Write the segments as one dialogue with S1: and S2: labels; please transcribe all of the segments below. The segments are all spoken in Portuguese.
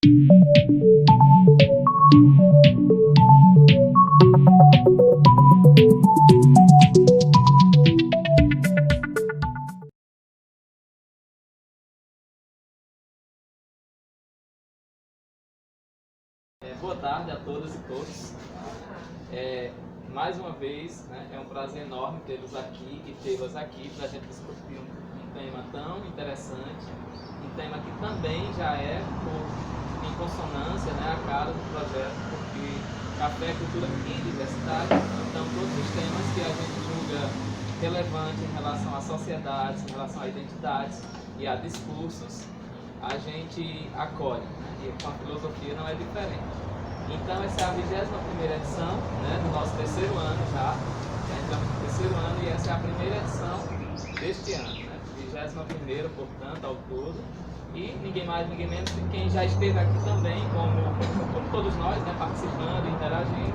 S1: Boa tarde a todas e todos. Mais uma vez, né, é um prazer enorme tê-los aqui e tê-las aqui para a gente discutir um tema tão interessante, um tema que também já é em consonância, né, a cara do projeto, porque café, cultura e diversidade, então todos os temas que a gente julga relevantes em relação a sociedades, em relação a identidades e a discursos, a gente acolhe, né? E com a filosofia não é diferente. Então essa é a 21ª edição, né, do nosso terceiro ano já entramos no terceiro ano e essa é a primeira edição deste ano, né, 21ª, portanto, ao todo. E ninguém mais, ninguém menos que quem já esteve aqui também, como todos nós, né, participando, interagindo,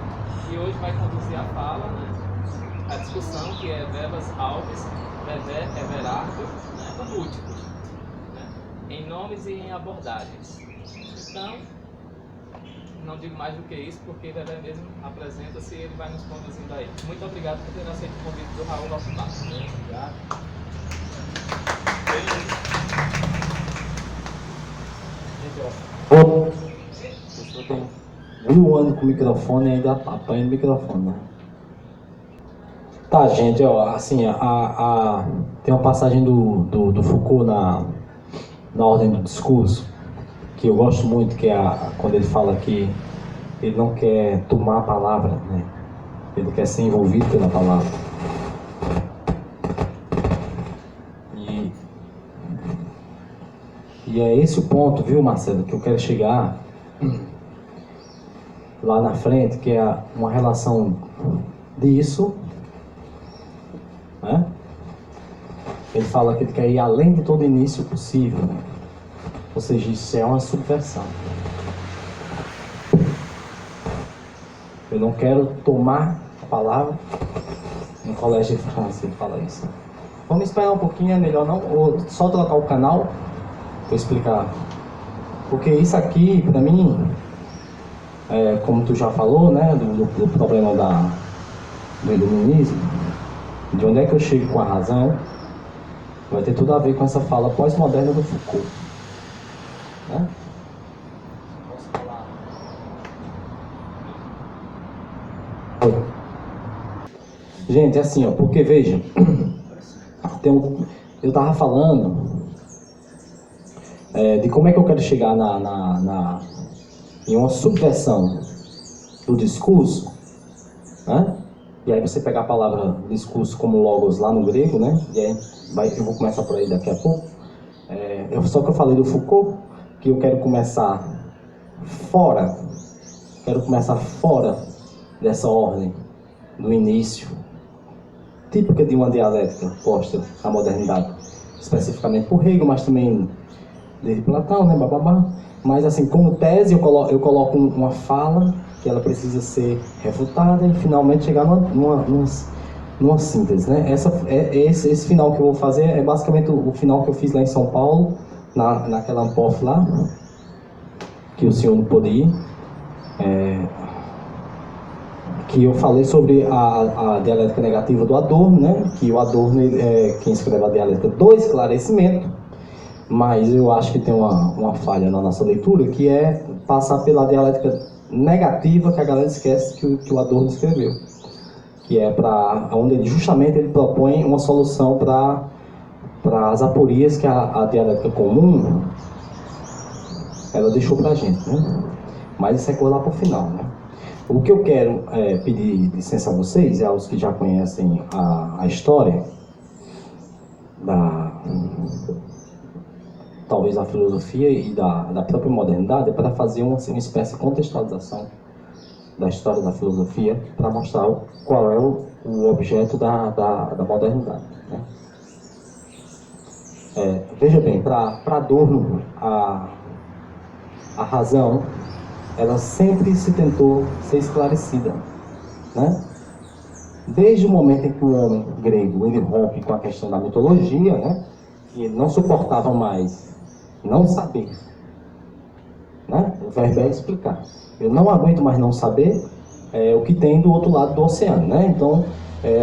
S1: e hoje vai conduzir a fala, né, a discussão, que é Bebas Alves, Vevé Everardo, né, o múltiplo, né, em nomes e em abordagens. Então, não digo mais do que isso, porque Vevé mesmo apresenta-se e ele vai nos conduzindo aí. Muito obrigado por ter aceito o convite do Raul Lopar. Obrigado.
S2: Eu tenho 1000 anos com o microfone e ainda apanho o microfone, né? Tá, gente, ó, assim, tem uma passagem do Foucault na ordem do discurso, que eu gosto muito, que é quando ele fala que ele não quer tomar a palavra, né? Ele quer ser envolvido pela palavra. E é esse o ponto, viu, Marcelo, que eu quero chegar lá na frente, que é uma relação disso, né? Ele fala que ele quer ir além de todo início possível, né? Ou seja, isso é uma subversão. Eu não quero tomar a palavra. No colégio de França ele fala isso. Vamos esperar um pouquinho, é melhor não? Ou só trocar o canal para explicar. Porque isso aqui, para mim, como tu já falou, né, do problema do iluminismo, de onde é que eu chego com a razão, vai ter tudo a ver com essa fala pós-moderna do Foucault. Né? Posso falar? Gente, assim, ó, porque veja, eu tava falando de como é que eu quero chegar em uma subversão do discurso, né? E aí você pegar a palavra discurso como logos lá no grego, né? E aí eu vou começar por aí daqui a pouco. Só que eu falei do Foucault, que eu quero começar fora dessa ordem do início, típica de uma dialética posta à modernidade, especificamente por Hegel, mas também desde Platão, né, bababá. Mas assim, como tese eu coloco uma fala que ela precisa ser refutada e finalmente chegar numa síntese, né? Esse final que eu vou fazer é basicamente o final que eu fiz lá em São Paulo, naquela Ampof lá, que o senhor não pôde ir, que eu falei sobre a dialética negativa do Adorno, né? Que o Adorno é quem escreve a dialética do esclarecimento, mas eu acho que tem uma falha na nossa leitura, que é passar pela dialética negativa, que a galera esquece que o Adorno escreveu, que é onde ele justamente propõe uma solução para as aporias que a dialética comum ela deixou para a gente, né? Mas isso é coisa lá para o final, né? O que eu quero pedir licença a vocês, aos que já conhecem a história talvez da filosofia e da própria modernidade, é para fazer uma espécie de contextualização da história da filosofia, para mostrar qual é o objeto da modernidade, né? Veja bem, para Adorno, a razão, ela sempre se tentou ser esclarecida, né? Desde o momento em que o homem grego ele rompe com a questão da mitologia, né? E ele não suportava mais não saber, né? O verbo é explicar. Eu não aguento mais não saber o que tem do outro lado do oceano, né? Então,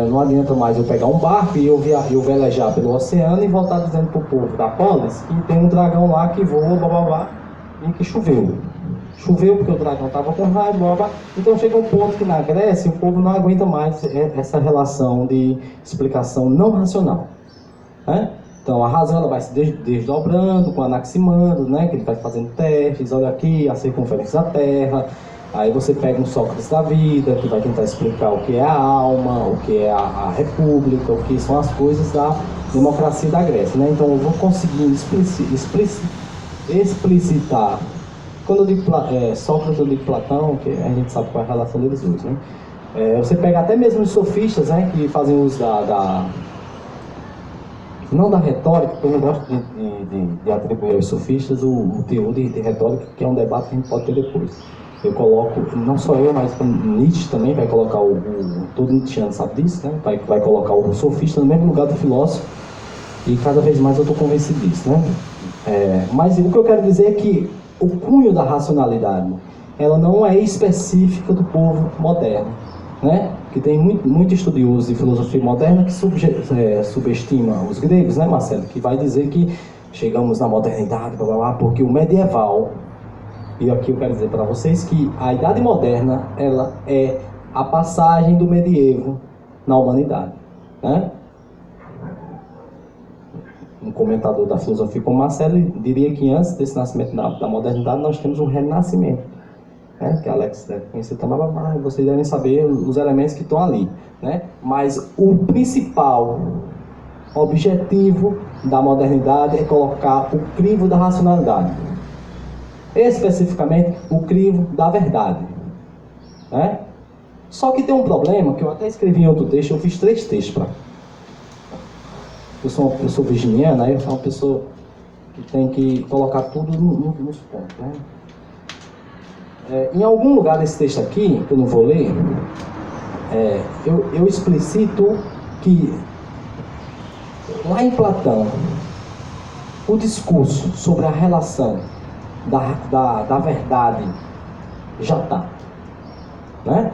S2: não adianta mais eu pegar um barco e eu velejar pelo oceano e voltar dizendo pro povo da polis que tem um dragão lá que voa, blá, e que choveu. Choveu porque o dragão estava com raiva, blá, blá. Então chega um ponto que na Grécia o povo não aguenta mais essa relação de explicação não racional, né? Então a razão ela vai se desdobrando com Anaximandro, né? Que ele vai fazendo testes, olha aqui, a circunferência da Terra. Aí você pega um Sócrates da vida, que vai tentar explicar o que é a alma, o que é a república, o que são as coisas da democracia da Grécia, né? Então eu vou conseguir explicitar. Quando eu digo Sócrates, eu digo Platão, que a gente sabe qual é a relação deles dois, né? Você pega até mesmo os sofistas, né? Que fazem uso não da retórica, porque eu não gosto de atribuir aos sofistas o teor de retórica, que é um debate que a gente pode ter depois. Eu coloco, não só eu, mas Nietzsche também vai colocar todo Nietzscheano sabe disso, né? Vai colocar o sofista no mesmo lugar do filósofo, e cada vez mais eu estou convencido disso, né? Mas o que eu quero dizer é que o cunho da racionalidade, ela não é específica do povo moderno, né? Que tem muito estudioso de filosofia moderna que subestima os gregos, né, Marcelo? Que vai dizer que chegamos na modernidade, blá, blá, blá, porque o medieval, e aqui eu quero dizer para vocês que a Idade Moderna, ela é a passagem do medievo na humanidade, né? Um comentador da filosofia como Marcelo diria que antes desse nascimento da modernidade nós temos um renascimento, né? Que Alex deve conhecer também, mas vocês devem saber os elementos que estão ali, né? Mas o principal objetivo da modernidade é colocar o crivo da racionalidade, especificamente o crivo da verdade, né? Só que tem um problema que eu até escrevi em outro texto, eu fiz 3 textos para. Eu sou virginiano, aí eu sou uma pessoa que tem que colocar tudo nos pontos, né? Em algum lugar desse texto aqui, que eu não vou ler, eu explicito que lá em Platão, o discurso sobre a relação da verdade já está, né?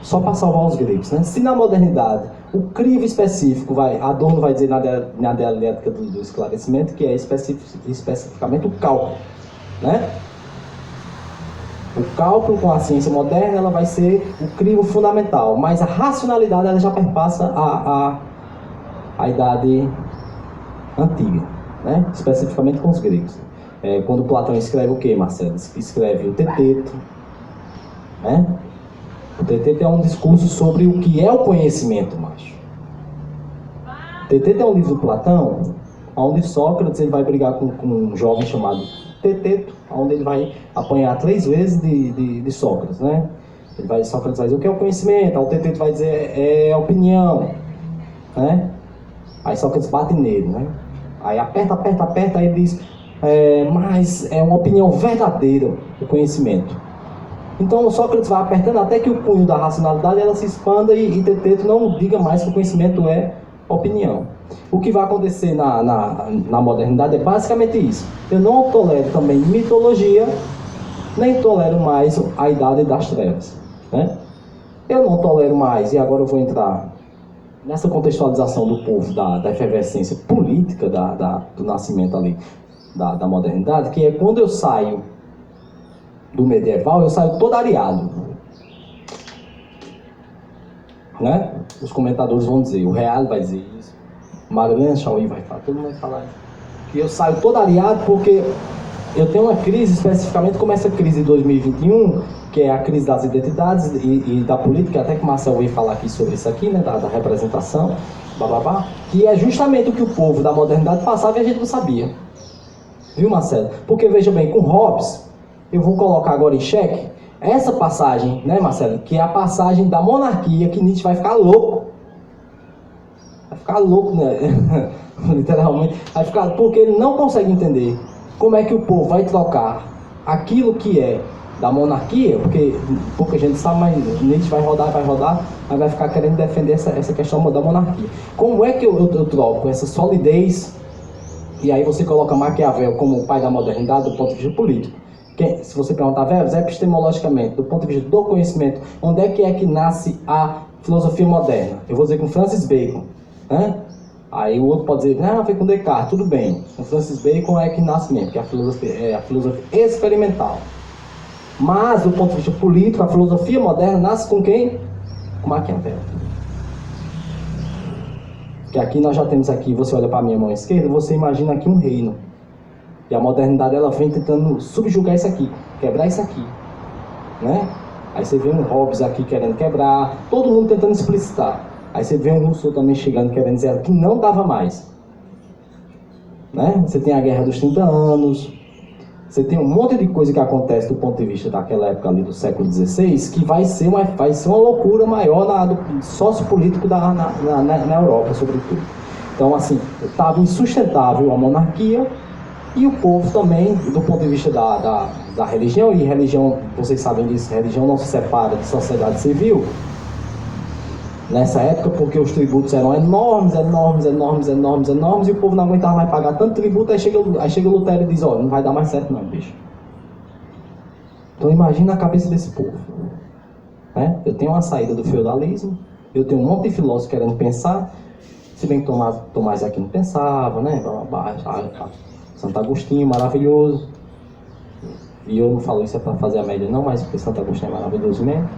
S2: Só para salvar os gregos, né? Se na modernidade o crivo específico Adorno vai dizer na dialética do esclarecimento que é especificamente o cálculo, né? O cálculo com a ciência moderna ela vai ser o crivo fundamental, mas a racionalidade ela já perpassa a idade antiga, né? Especificamente com os gregos. Quando Platão escreve o que, Marcelo? Escreve o Teteto, né? O Teteto é um discurso sobre o que é o conhecimento, macho. O Teteto é um livro do Platão, onde Sócrates ele vai brigar com um jovem chamado Teteto, onde ele vai apanhar 3 vezes de Sócrates, né? Sócrates vai dizer o que é o conhecimento, aí o Teteto vai dizer é opinião, né? Aí Sócrates bate nele, né? Aí aperta, aí ele diz mas é uma opinião verdadeira o conhecimento. Então Sócrates vai apertando até que o punho da racionalidade ela se expanda e Teteto não diga mais que o conhecimento é opinião. O que vai acontecer na modernidade é basicamente isso. Eu não tolero também mitologia, nem tolero mais a idade das trevas, né? Eu não tolero mais, e agora eu vou entrar nessa contextualização do povo da efervescência política do nascimento ali da modernidade, que é quando eu saio do medieval, eu saio todo areado, né? Os comentadores vão dizer, o Real vai dizer isso, Marilena Chauí vai falar, todo mundo vai falar isso, que eu saio todo areado porque eu tenho uma crise, especificamente como essa crise de 2021, que é a crise das identidades e da política, até que o Marcel veio falar aqui sobre isso aqui, né? Da representação, bababá, que é justamente o que o povo da modernidade passava e a gente não sabia. Viu, Marcelo? Porque veja bem, com Hobbes, eu vou colocar agora em xeque essa passagem, né, Marcelo? Que é a passagem da monarquia, que Nietzsche vai ficar louco. Vai ficar louco, né? Literalmente. Vai ficar, porque ele não consegue entender como é que o povo vai trocar aquilo que é da monarquia, porque pouca gente sabe, mas Nietzsche vai rodar, mas vai ficar querendo defender essa questão da monarquia. Como é que eu troco essa solidez, e aí você coloca Maquiavel como o pai da modernidade do ponto de vista político, Se você perguntar, velho, epistemologicamente, do ponto de vista do conhecimento, onde é que nasce a filosofia moderna? Eu vou dizer com Francis Bacon, né? Aí o outro pode dizer, foi com Descartes, tudo bem. Com Francis Bacon é que nasce mesmo, que é a filosofia experimental. Mas, do ponto de vista político, a filosofia moderna nasce com quem? Com Maquiavel. Que aqui nós já temos aqui, você olha para a minha mão esquerda, você imagina aqui um reino. E a modernidade ela vem tentando subjugar isso aqui, quebrar isso aqui, né? Aí você vê um Hobbes aqui querendo quebrar, todo mundo tentando explicitar. Aí você vê um Rousseau também chegando querendo dizer que não dava mais, né? Você tem a Guerra dos 30 Anos, você tem um monte de coisa que acontece do ponto de vista daquela época ali do século XVI, que vai ser uma loucura maior do sociopolítico na Europa, sobretudo. Então, assim, estava insustentável a monarquia. E o povo também, do ponto de vista da religião, e religião, vocês sabem disso, religião não se separa de sociedade civil, nessa época, porque os tributos eram enormes, e o povo não aguentava mais pagar tanto tributo, aí chega o Lutero e diz, não vai dar mais certo não, bicho. Então imagina a cabeça desse povo. Né? Eu tenho uma saída do feudalismo, eu tenho um monte de filósofos querendo pensar, se bem que Tomás Aquino pensava, né? Santo Agostinho, maravilhoso. E eu não falo isso para fazer a média não, mas porque Santo Agostinho é maravilhoso mesmo.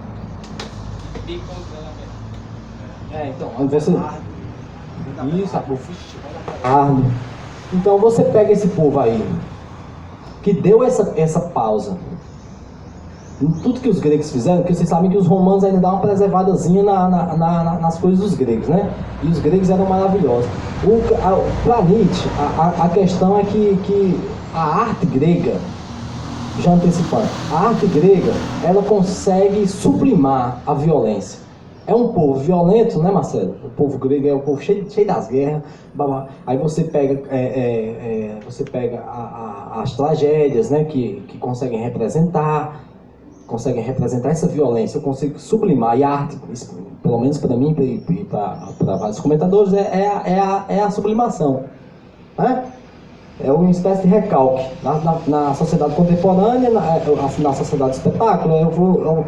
S2: Então, você... Isso, então você pega esse povo aí, que deu essa pausa em tudo que os gregos fizeram, porque vocês sabem que os romanos ainda dão uma preservadazinha nas coisas dos gregos, né? E os gregos eram maravilhosos. Para Nietzsche, a questão é que a arte grega, já antecipando, a arte grega, ela consegue sublimar a violência. É um povo violento, né, Marcelo? O povo grego é um povo cheio das guerras. Aí você pega, as tragédias, né, que conseguem representar essa violência, eu consigo sublimar. E a arte, pelo menos para mim e para vários comentadores, é a sublimação. Né? É uma espécie de recalque. Na sociedade contemporânea, na sociedade do espetáculo,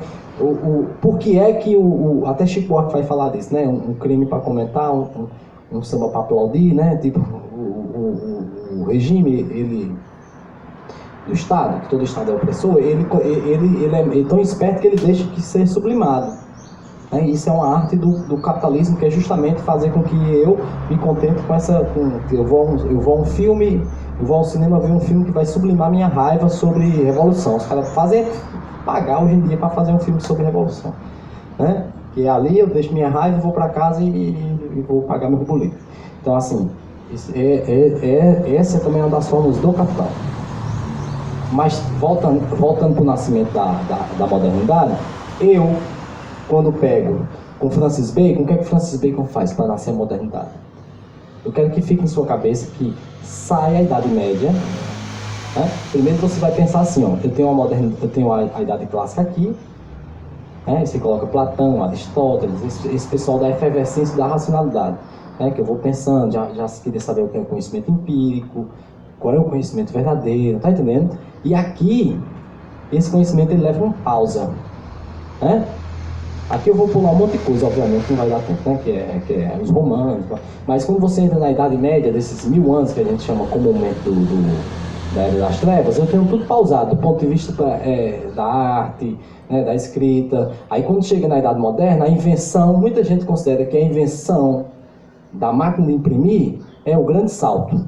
S2: por que é que até Chico Buarque vai falar disso, né? Um crime para comentar, um samba para aplaudir, né? Tipo, o regime, do Estado, que todo Estado é opressor, ele é tão esperto que ele deixa que ser sublimado. Né? Isso é uma arte do capitalismo, que é justamente fazer com que eu me contente com essa... eu vou a um filme, eu vou ao cinema ver um filme que vai sublimar minha raiva sobre revolução. Os caras fazem pagar hoje em dia para fazer um filme sobre revolução. Né? Que ali eu deixo minha raiva, vou para casa e vou pagar meu boleto. Então, assim, essa também é uma das formas do capital. Mas, voltando para o nascimento da modernidade, quando pego com Francis Bacon, o que é que Francis Bacon faz para nascer a modernidade? Eu quero que fique em sua cabeça que sai a Idade Média. Né? Primeiro você vai pensar assim, eu tenho a Idade Clássica aqui, né? Você coloca Platão, Aristóteles, esse pessoal da efervescência da racionalidade, né? Que eu vou pensando, já queria saber o que é o conhecimento empírico, qual é o conhecimento verdadeiro, tá entendendo? E aqui, esse conhecimento ele leva uma pausa, né? Aqui eu vou pular um monte de coisa, obviamente, não vai dar tempo, né? Que é os romanos, mas quando você entra na Idade Média, desses 1000 anos que a gente chama comumente da Era das Trevas, eu tenho tudo pausado, do ponto de vista da arte, né, da escrita. Aí quando chega na Idade Moderna, a invenção, muita gente considera que a invenção da máquina de imprimir é o grande salto.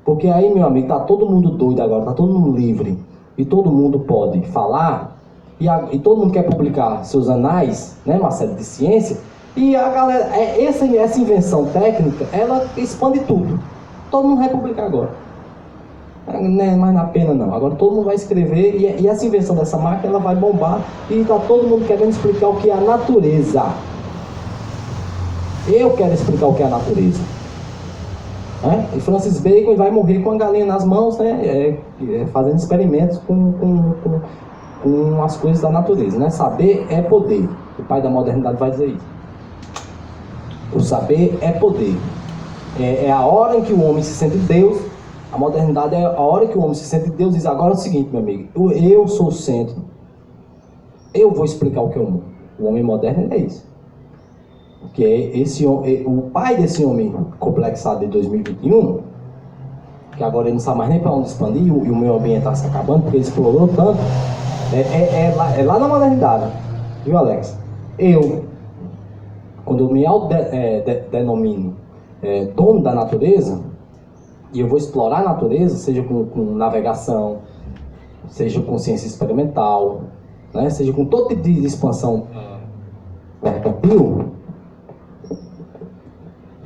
S2: Porque aí, meu amigo, tá todo mundo doido agora, tá todo mundo livre, e todo mundo pode falar, e todo mundo quer publicar seus anais, né, Marcelo, de ciência, e a galera, essa invenção técnica, ela expande tudo. Todo mundo vai publicar agora. Não é mais na pena não. Agora todo mundo vai escrever, e essa invenção dessa máquina, ela vai bombar, e tá todo mundo querendo explicar o que é a natureza. Eu quero explicar o que é a natureza. E Francis Bacon vai morrer com a galinha nas mãos, né? Fazendo experimentos com as coisas da natureza, né? Saber é poder. O pai da modernidade vai dizer isso. O saber é poder. É a hora em que o homem se sente Deus, A modernidade é a hora que o homem se sente Deus diz, agora é o seguinte, meu amigo, eu sou o centro. Eu vou explicar o que é o mundo. O homem moderno é isso. Que é esse, o pai desse homem complexado de 2021, que agora ele não sabe mais nem para onde expandir, e o meio ambiente está se acabando, porque ele explorou tanto, é lá na modernidade. Viu, Alex? Quando eu me autodenomino dono da natureza, e eu vou explorar a natureza, seja com navegação, seja com ciência experimental, né, seja com todo tipo de expansão mercantil,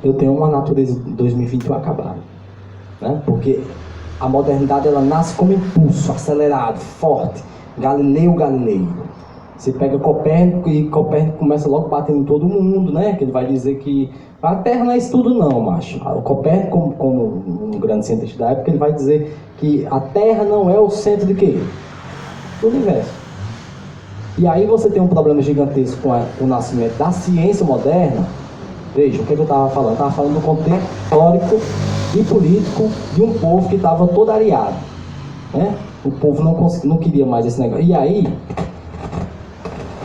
S2: eu tenho uma natureza de 2021 acabada, né? Porque a modernidade ela nasce como impulso, acelerado, forte, Galileu Galilei. Você pega Copérnico e Copérnico começa logo batendo em todo mundo, né? Que ele vai dizer que a Terra não é isso tudo não, macho. O Copérnico, como um grande cientista da época, ele vai dizer que a Terra não é o centro de quê? Do universo. E aí você tem um problema gigantesco com o nascimento da ciência moderna. Veja, o que eu estava falando? Eu estava falando do contexto histórico e político de um povo que estava todo areado, né? O povo não queria mais esse negócio. E aí,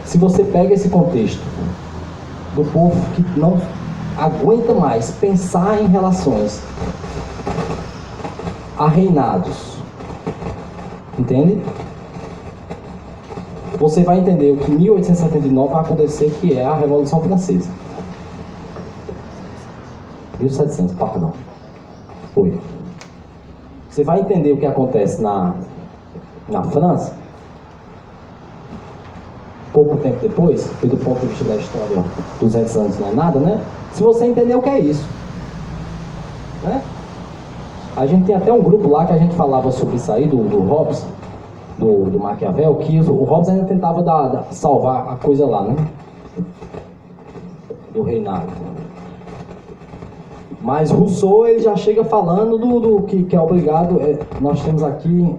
S2: se você pega esse contexto do povo que não aguenta mais pensar em relações a reinados, entende? Você vai entender o que em 1879 vai acontecer, que é a Revolução Francesa. 1700, perdão. Foi. Você vai entender o que acontece na França, pouco tempo depois, e do ponto de vista da história, 200 anos não é nada, né? Se você entender o que é isso, né? A gente tem até um grupo lá que a gente falava sobre isso aí, do Hobbes, do Maquiavel, que o Hobbes ainda tentava salvar a coisa lá, né? Do reinado. Mas Rousseau, ele já chega falando do que é obrigado, nós temos aqui...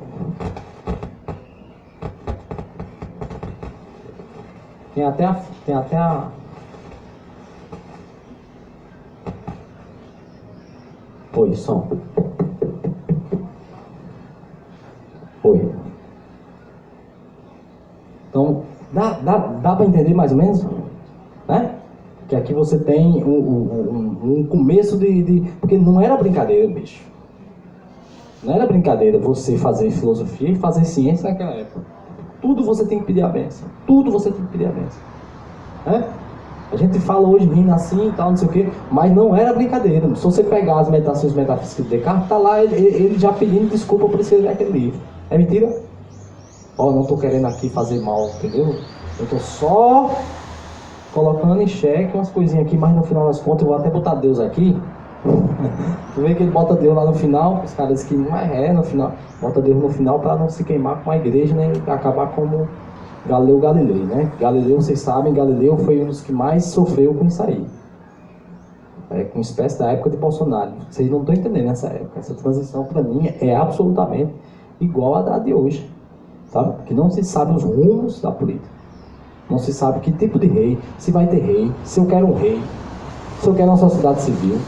S2: Tem até a... Oi, som. Oi. Então, dá para entender mais ou menos? Né? Que aqui você tem um começo porque não era brincadeira, bicho. Não era brincadeira você fazer filosofia e fazer ciência naquela época. Tudo você tem que pedir a benção. Tudo você tem que pedir a benção. Né? A gente fala hoje rindo assim e tal, não sei o quê, mas não era brincadeira. Se você pegar as meditações metafísicas de Descartes, tá lá ele já pedindo desculpa por escrever aquele livro. É mentira? Ó, não tô querendo aqui fazer mal, entendeu? Eu tô só colocando em xeque umas coisinhas aqui, mas no final das contas eu vou até botar Deus aqui. Tu vê que ele bota Deus lá no final, os caras que não no final, bota Deus no final para não se queimar com a igreja, nem acabar como Galileu Galilei, né? Galileu, vocês sabem, Galileu foi um dos que mais sofreu com isso aí. Com espécie da época de Bolsonaro. Vocês não estão entendendo essa época. Essa transição, para mim, é absolutamente igual à da de hoje. Sabe? Que não se sabe os rumos da política. Não se sabe que tipo de rei, se vai ter rei, se eu quero um rei, se eu quero uma sociedade civil,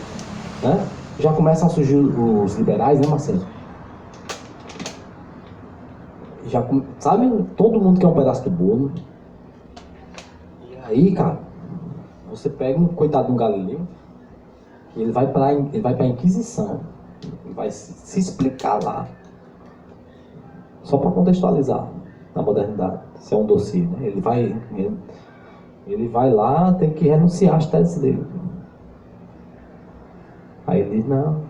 S2: né? Já começam a surgir os liberais, né, Marcelo? Sabe, todo mundo quer um pedaço do bolo. E aí, cara, você pega um coitado de um Galileu, ele vai para a Inquisição, ele vai se explicar lá, só para contextualizar na modernidade. Isso é um dossiê, né? Ele vai lá, tem que renunciar às teses dele. Aí ele diz, não,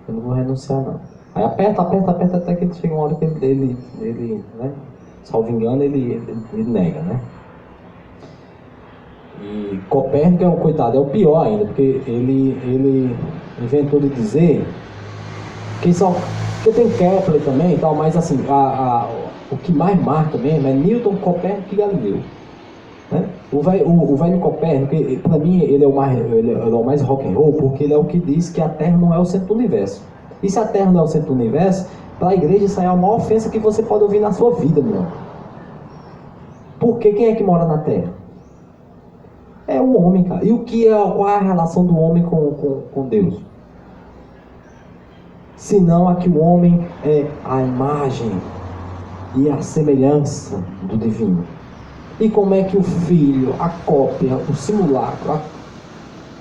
S2: eu não vou renunciar não. Aí aperta até que chega uma hora que ele né, salvo engano, ele nega, né? E Copérnico é um coitado, é o pior ainda, porque ele inventou de dizer que tem Kepler também e tal, mas assim, o que mais marca mesmo é Newton, Copérnico e Galileu. Né? O velho Copérnico, para mim, ele é o mais rock and roll, porque ele é o que diz que a Terra não é o centro do universo. E se a Terra não é o centro do universo, para a igreja isso aí é a maior ofensa que você pode ouvir na sua vida, meu. Porque quem é que mora na Terra? É o homem, cara. E qual é a relação do homem com Deus? senão a que o homem é a imagem e a semelhança do divino. E como é que o Filho, a cópia, o simulacro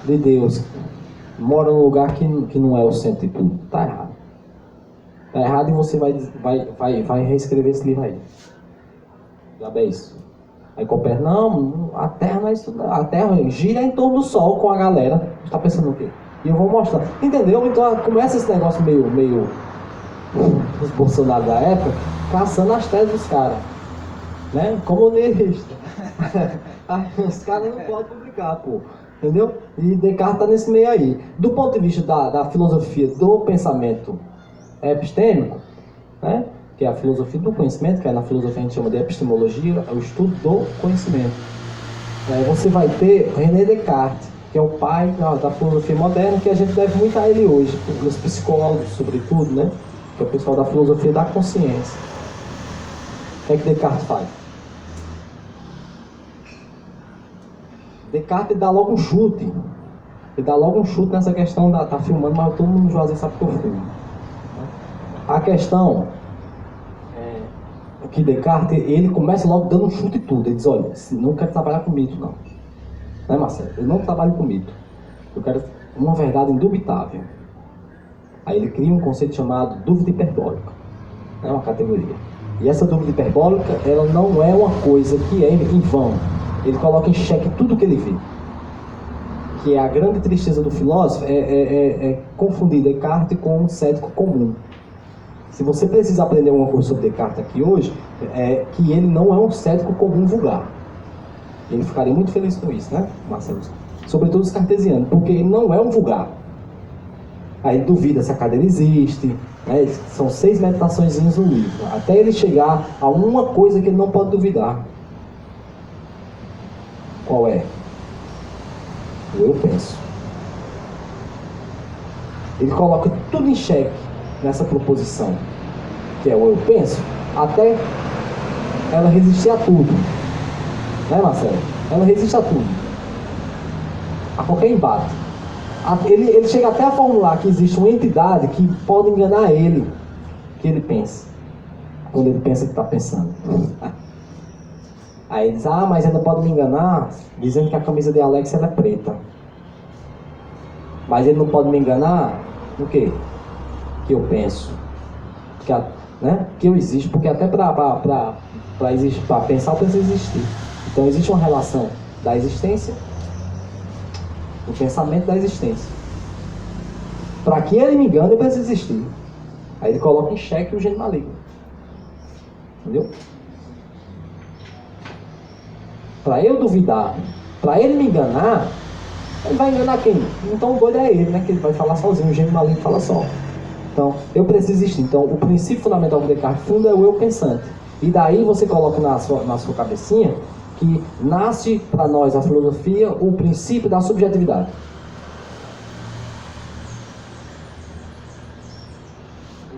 S2: de Deus, mora num lugar que não é o centro de tudo? Está errado. Está errado, e você vai reescrever esse livro aí. Já bem isso. Aí Copérnico, não, a Terra não é isso, não. A Terra gira em torno do Sol com a galera. Está pensando o quê? E eu vou mostrar. Entendeu? Então começa esse negócio meio os Bolsonaro da época, caçando as teses dos caras. Né? Comunista. Os caras não podem publicar, pô. Entendeu? E Descartes está nesse meio aí. Do ponto de vista da filosofia do pensamento epistêmico, né? Que é a filosofia do conhecimento, que é na filosofia a gente chama de epistemologia, é o estudo do conhecimento. Você vai ter René Descartes, que é o pai da filosofia moderna, que a gente deve muito a ele hoje, os psicólogos, sobretudo, né? Que é o pessoal da filosofia da consciência. O que é que Descartes faz? Descartes dá logo um chute. Ele dá logo um chute nessa questão tá filmando, mas todo mundo no Juazeiro sabe que eu filmo. A questão é que Descartes, ele começa logo dando um chute em tudo. Ele diz, olha, não quero trabalhar com mito, não. Né, Marcelo? Eu não trabalho com mito. Eu quero uma verdade indubitável. Aí ele cria um conceito chamado dúvida hiperbólica. É uma categoria. E essa dúvida hiperbólica, ela não é uma coisa que é em vão. Ele coloca em xeque tudo que ele vê. Que é a grande tristeza do filósofo, é confundir Descartes com um cético comum. Se você precisa aprender alguma coisa sobre Descartes aqui hoje, é que ele não é um cético comum vulgar. Ele ficaria muito feliz com isso, né, Marcelo? Sobretudo os cartesianos, porque ele não é um vulgar. Aí ele duvida se a cadeira existe, né? São 6 meditações no livro, até ele chegar a uma coisa que ele não pode duvidar. Qual é? Eu penso. Ele coloca tudo em xeque nessa proposição, que é o eu penso, até ela resistir a tudo. Né, Marcelo? Ela resiste a tudo. A qualquer embate. Ele chega até a formular que existe uma entidade que pode enganar ele, que ele pensa. Quando ele pensa que está pensando. Aí ele diz, mas ele não pode me enganar dizendo que a camisa de Alex ela é preta. Mas ele não pode me enganar no quê? Que eu penso. Que eu existo, porque até para pensar eu preciso existir. Então existe uma relação da existência, do pensamento da existência. Para que ele me engane, eu preciso existir. Aí ele coloca em xeque o gênio maligno. Entendeu? Para eu duvidar, para ele me enganar, ele vai enganar quem? Então o doido é ele, né? Que ele vai falar sozinho, o gênio maligno fala só. Então, eu preciso existir. Então, o princípio fundamental do Descartes funda é o eu pensante. E daí você coloca na sua cabecinha que nasce para nós, a filosofia, o princípio da subjetividade.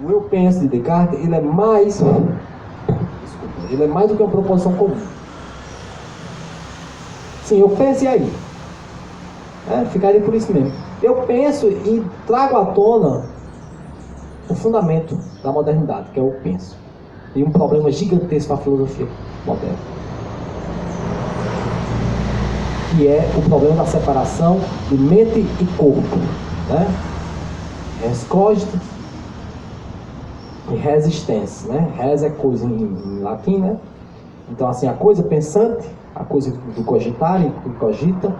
S2: O eu penso de Descartes, ele é mais do que uma proposição comum. Sim, eu penso e aí? Ficaria por isso mesmo. Eu penso e trago à tona o fundamento da modernidade, que é o penso. E um problema gigantesco para a filosofia moderna. Que é o problema da separação de mente e corpo. Né? Res cogito e resistência. Né? Res é coisa em latim, né? Então, assim, a coisa pensante, a coisa do cogitar e cogita,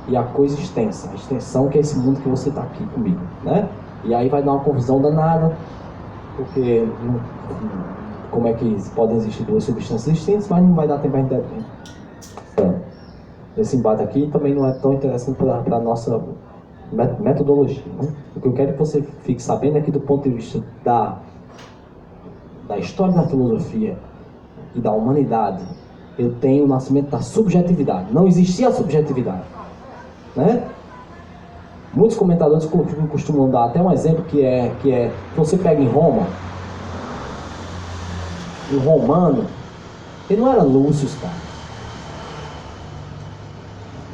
S2: e a coisa extensa. A extensão, que é esse mundo que você está aqui comigo. Né? E aí vai dar uma confusão danada, porque como é que podem existir duas substâncias distintas, mas não vai dar tempo a gente. Esse embate aqui também não é tão interessante para a nossa metodologia. Né? O que eu quero que você fique sabendo é que, do ponto de vista da história da filosofia e da humanidade, eu tenho o nascimento da subjetividade. Não existia a subjetividade. Né? Muitos comentadores costumam dar até um exemplo que é você pega em Roma, um romano, ele não era Lúcio, cara,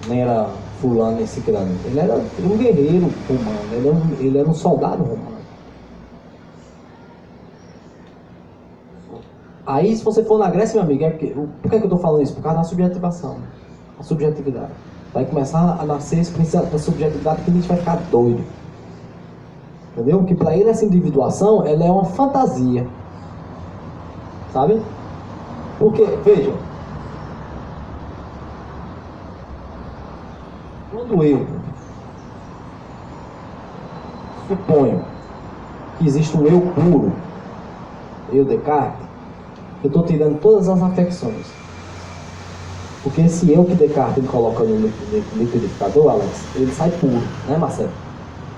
S2: nem era fulano nem ciclano, ele era um guerreiro romano, ele era um soldado romano. Aí, se você for na Grécia, meu amigo, por que eu estou falando isso? Por causa da subjetivação, a subjetividade. Vai começar a nascer esse princípio da subjetividade que a gente vai ficar doido. Entendeu? Porque para ele essa individuação, ela é uma fantasia. Sabe? Porque, vejam, quando eu suponho que existe um eu puro, eu Descartes, eu estou tirando todas as afecções. Porque esse eu que Descartes ele coloca no liquidificador, Alex, ele sai puro, né, Marcelo?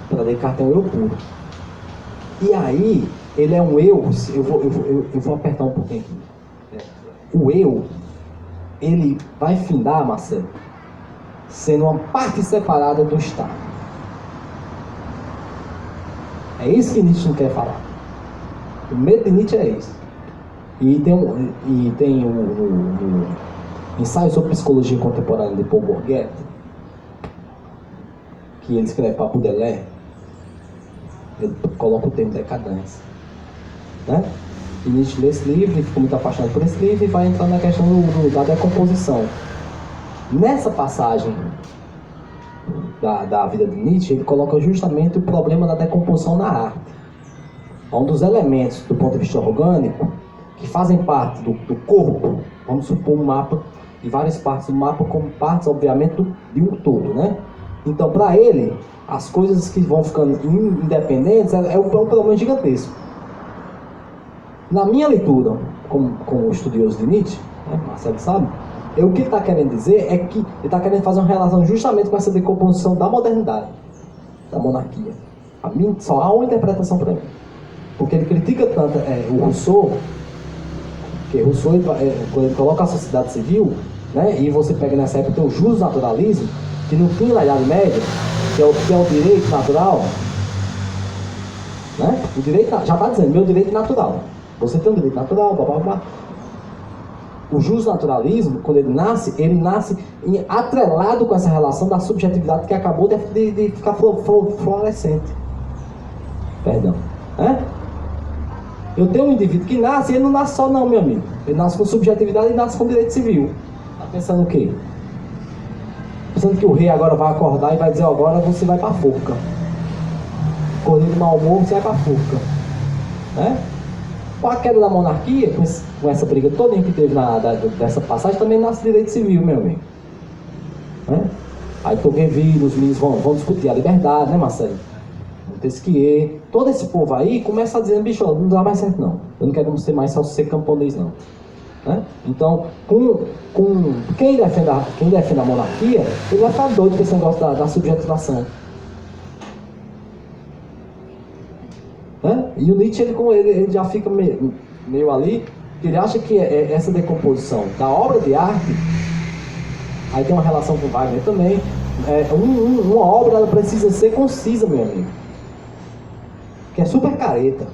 S2: Para Descartes é um eu puro. E aí, ele é um eu vou apertar um pouquinho aqui. O eu, ele vai findar, Marcelo, sendo uma parte separada do Estado. É isso que Nietzsche não quer falar. O medo de Nietzsche é isso. E tem o ensaio sobre psicologia contemporânea de Paul Bourget, que ele escreve para Baudelaire. Ele coloca o termo decadência, né? E Nietzsche lê esse livro e ficou muito apaixonado por esse livro e vai entrar na questão da decomposição. Nessa passagem da vida de Nietzsche, ele coloca justamente o problema da decomposição na arte. Um dos elementos, do ponto de vista orgânico, que fazem parte do corpo, vamos supor um mapa, e várias partes do mapa como partes, obviamente, de um todo, né? Então, para ele, as coisas que vão ficando independentes é um problema gigantesco. Na minha leitura, como estudioso de Nietzsche, né, Marcelo sabe, o que ele está querendo dizer é que ele está querendo fazer uma relação justamente com essa decomposição da modernidade, da monarquia. Só há uma interpretação para mim. Porque ele critica tanto o Rousseau, que Rousseau, quando ele coloca a sociedade civil, né, e você pega nessa época tem o justnaturalismo, que não tinha na Idade Média, que é o direito natural, né? O direito já está dizendo, meu direito natural. Você tem um direito natural, blá blá blá. O justnaturalismo, quando ele nasce atrelado com essa relação da subjetividade que acabou de ficar florescente. Perdão. Eu tenho um indivíduo que nasce, e ele não nasce só não, meu amigo. Ele nasce com subjetividade e nasce com direito civil. Está pensando o quê? Pensando que o rei agora vai acordar e vai dizer, agora você vai para a forca. Acordei de mau humor, você vai para a forca. Né? Com a queda da monarquia, com essa briga toda que teve dessa passagem, também nasce direito civil, meu amigo. Né? Aí Tocqueville, os meninos vão discutir a liberdade, né, Marcelo? Montesquieu, todo esse povo aí começa a dizer, bicho, não dá mais certo não. Eu não quero ser mais só ser camponês não. Né? Então, quem defende a monarquia, ele vai ficar doido com esse negócio da subjetivação. Né? E o Nietzsche, ele já fica meio ali, que ele acha que essa decomposição da obra de arte, aí tem uma relação com Wagner também, uma obra ela precisa ser concisa, meu amigo. Que é super careta.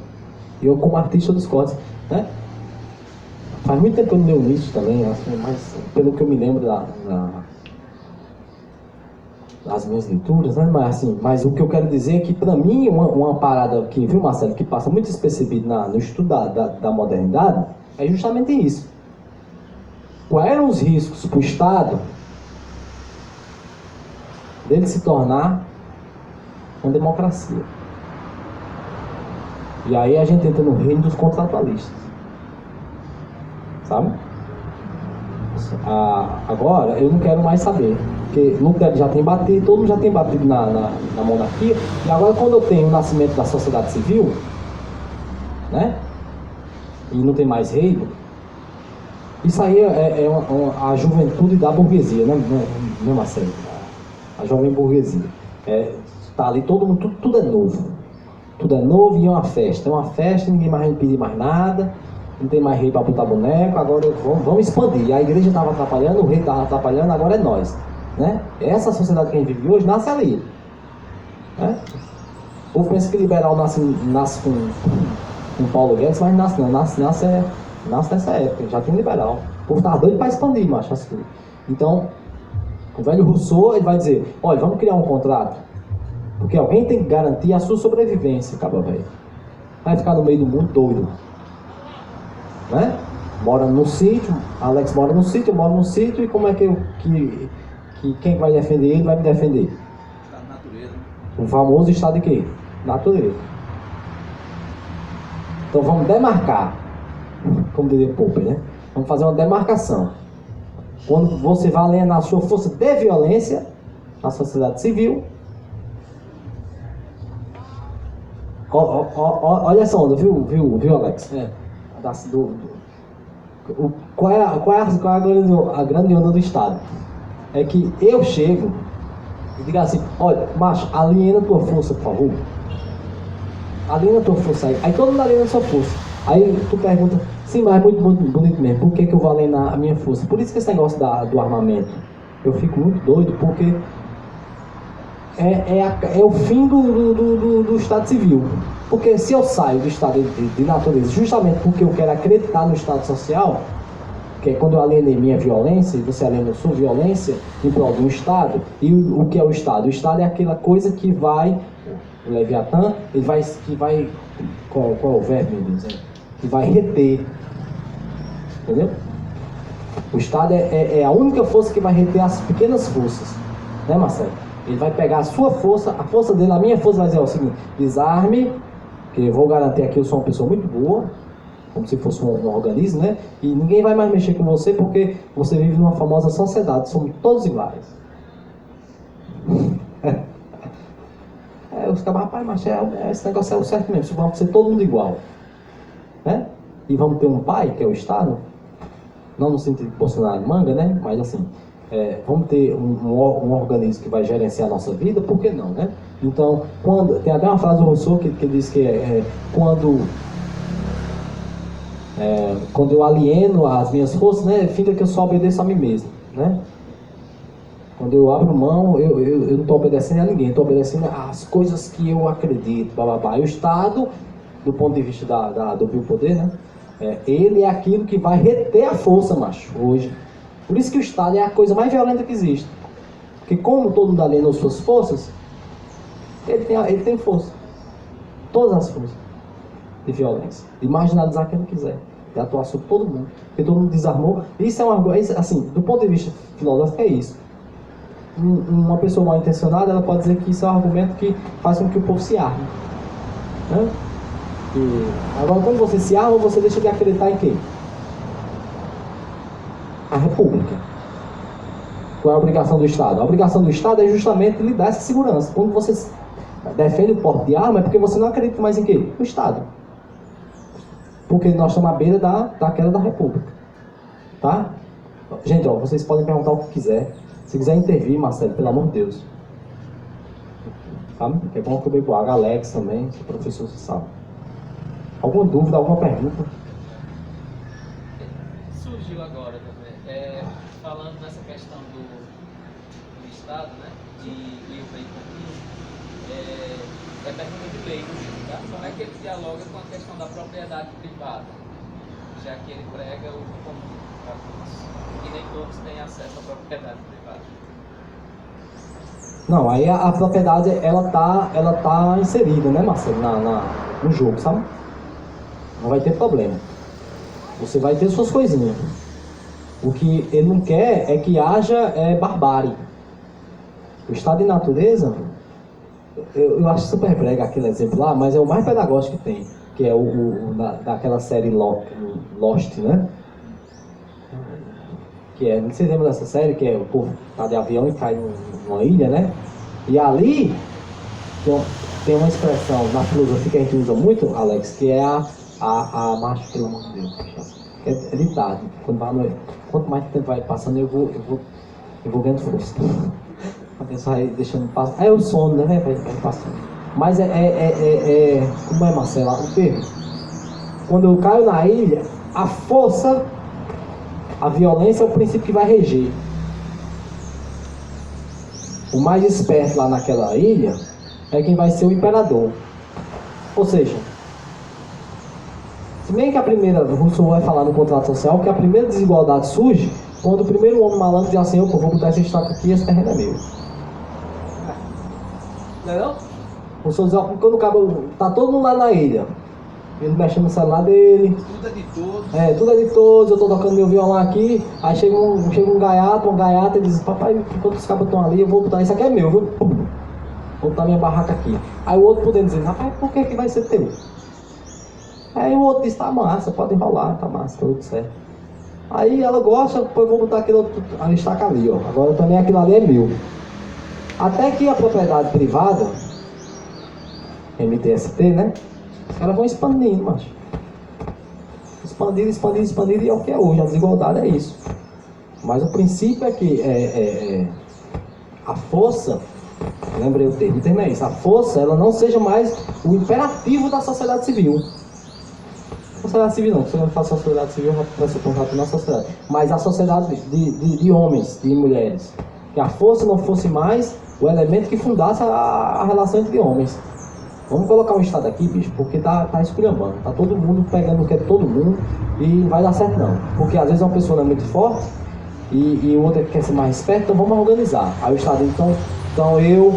S2: E eu, como artista, discordo, né? Faz muito tempo que eu não leio Nietzsche também, mas pelo que eu me lembro das minhas leituras, né? Mas o que eu quero dizer é que, para mim, uma parada que, viu, Marcelo, que passa muito despercebido no estudo da modernidade, é justamente isso. Quais eram os riscos para o Estado dele se tornar uma democracia? E aí a gente entra no reino dos contratualistas. Sabe? Agora, eu não quero mais saber. Porque Lutero já tem batido, todo mundo já tem batido na monarquia. E agora, quando eu tenho o nascimento da sociedade civil, né? E não tem mais rei, isso aí é a juventude da burguesia, né, Marcelo? A jovem burguesia. Tá ali todo mundo, tudo é novo. Tudo é novo e é uma festa. É uma festa, ninguém mais pedir mais nada. Não tem mais rei para botar boneco. Agora vamos expandir. A igreja estava atrapalhando, o rei estava atrapalhando, agora é nós. Né? Essa sociedade que a gente vive hoje nasce ali. Né? O povo pensa que liberal nasce com Paulo Guedes, mas nasce não. Nasce nessa época. Já tem liberal. O povo estava doido para expandir, macho. Então, o velho Rousseau ele vai dizer: olha, vamos criar um contrato. Porque alguém tem que garantir a sua sobrevivência, cabra velho. Vai ficar no meio do mundo doido. Né? mora num sítio, Alex mora num sítio, eu moro num sítio, e como é que quem vai defender ele vai me defender?
S3: Estado de natureza.
S2: O famoso estado de quê? Natureza. Então vamos demarcar, como diria Popper, né? Vamos fazer uma demarcação. Quando você vai alienar a sua força de violência na sociedade civil, olha essa onda, viu Alex? Qual é a grande onda do Estado? É que eu chego e digo assim, olha, macho, aliena tua força, por favor. Aliena tua força aí. Aí todo mundo aliena a sua força. Aí tu pergunta, sim, mas é muito bonito mesmo, por que eu vou alienar a minha força? Por isso que esse negócio do armamento, eu fico muito doido, porque é o fim do Estado civil. Porque se eu saio do Estado de natureza justamente porque eu quero acreditar no Estado social, que é quando eu alienei minha violência, e você aliena sua violência em prol de um Estado, e o que é o Estado? O Estado é aquela coisa que vai, o Leviatã, que vai qual é o verbo, meu Deus? Que vai reter, entendeu? O Estado é a única força que vai reter as pequenas forças, né, Marcelo? Ele vai pegar a sua força, a força dele, a minha força vai dizer o seguinte: desarme, que eu vou garantir aqui, eu sou uma pessoa muito boa, como se fosse um organismo, né? E ninguém vai mais mexer com você porque você vive numa famosa sociedade, somos todos iguais. Os caras, rapaz, mas esse negócio é o certo mesmo, vamos ser todo mundo igual, né? E vamos ter um pai, que é o Estado, não no sentido de Bolsonaro manga, né? Mas assim, vamos ter um organismo que vai gerenciar a nossa vida, por que não, né? Então, tem até uma frase do Rousseau que diz que quando eu alieno as minhas forças, né, fica que eu só obedeço a mim mesmo, né? Quando eu abro mão, eu não estou obedecendo a ninguém, estou obedecendo às coisas que eu acredito, blá. E o Estado, do ponto de vista do biopoder, né, ele é aquilo que vai reter a força, macho, hoje. Por isso que o Estado é a coisa mais violenta que existe. Porque como todo mundo aliena as suas forças, ele tem força. Todas as forças de violência. De marginalizar quem não quiser. De atuar sobre todo mundo. Porque todo mundo desarmou. Isso é uma coisa, assim, do ponto de vista filosófico, é isso. Uma pessoa mal intencionada, ela pode dizer que isso é um argumento que faz com que o povo se arme, né? Agora, quando você se arma, você deixa de acreditar em quem? A República. Qual é a obrigação do Estado? A obrigação do Estado é justamente lhe dar essa segurança. Quando você defende o porte de arma, é porque você não acredita mais em quê? No Estado. Porque nós estamos à beira da queda da República. Tá? Gente, ó, vocês podem perguntar o que quiser. Se quiser intervir, Marcelo, pelo amor de Deus. Sabe? É bom que eu bebo água. Alex também, sou professor, você sabe. Alguma dúvida, alguma pergunta?
S1: Surgiu agora também, falando nessa questão do Estado, né, e o bem comum, é pergunta de lei, tá? Como é que ele dialoga com a questão da propriedade privada, já que ele prega o comum para todos, e nem todos têm acesso à propriedade privada?
S2: Não, aí a propriedade, ela tá inserida, né, Marcelo, no jogo, sabe? Não vai ter problema. Você vai ter suas coisinhas. O que ele não quer é que haja barbárie. O estado de natureza, eu acho super brega aquele exemplo lá, mas é o mais pedagógico que tem, que é daquela série Lost, né? Não sei se lembra dessa série, que o povo tá de avião e cai numa ilha, né? E ali tem uma expressão na filosofia que a gente usa muito, Alex, que é a macho, pelo amor de Deus, é ditado. Quanto mais tempo vai passando, eu vou ganhando força. A pessoa vai deixando passar. É o sono, né? Vai passando. Mas como é, Marcelo? O termo. Quando eu caio na ilha, a força, a violência é o princípio que vai reger. O mais esperto lá naquela ilha é quem vai ser o imperador. Ou seja, se bem que a primeira, o Rousseau vai falar no contrato social, que a primeira desigualdade surge quando o primeiro homem malandro diz assim: opa, vou botar essa estaca aqui e esse terreno é meu. Não é não? O Rousseau diz: quando o cabo tá todo mundo lá na ilha, ele mexendo no celular dele.
S3: Tudo é de todos.
S2: Tudo é de todos, eu tô tocando meu violão aqui, aí chega um gaiato, uma gaiata e diz, papai, enquanto os cabos estão ali, eu vou botar, isso aqui é meu, viu? Vou botar minha barraca aqui. Aí o outro podendo dizer, rapaz, por que vai ser teu? Aí o outro diz, tá massa, pode enrolar, tá massa, tá tudo certo. Aí ela gosta, depois eu vou botar aquele outro, a estaca ali, ó. Agora também aquilo ali é meu. Até que a propriedade privada, MTST, né? Os caras vão expandindo, macho. Expandindo, e é o que é hoje. A desigualdade é isso. Mas o princípio é que a força, lembrei o termo é isso, a força, ela não seja mais o imperativo da sociedade civil. Sociedade civil não, se eu não faço sociedade civil, vai ser contrato na sociedade. Mas a sociedade de homens, de mulheres. Que a força não fosse mais o elemento que fundasse a relação entre homens. Vamos colocar um estado aqui, bicho, porque tá esculhambando. Tá todo mundo pegando o que é de todo mundo e não vai dar certo não. Porque às vezes uma pessoa não é muito forte e o outro quer ser mais esperto, então vamos organizar. Aí o estado, então eu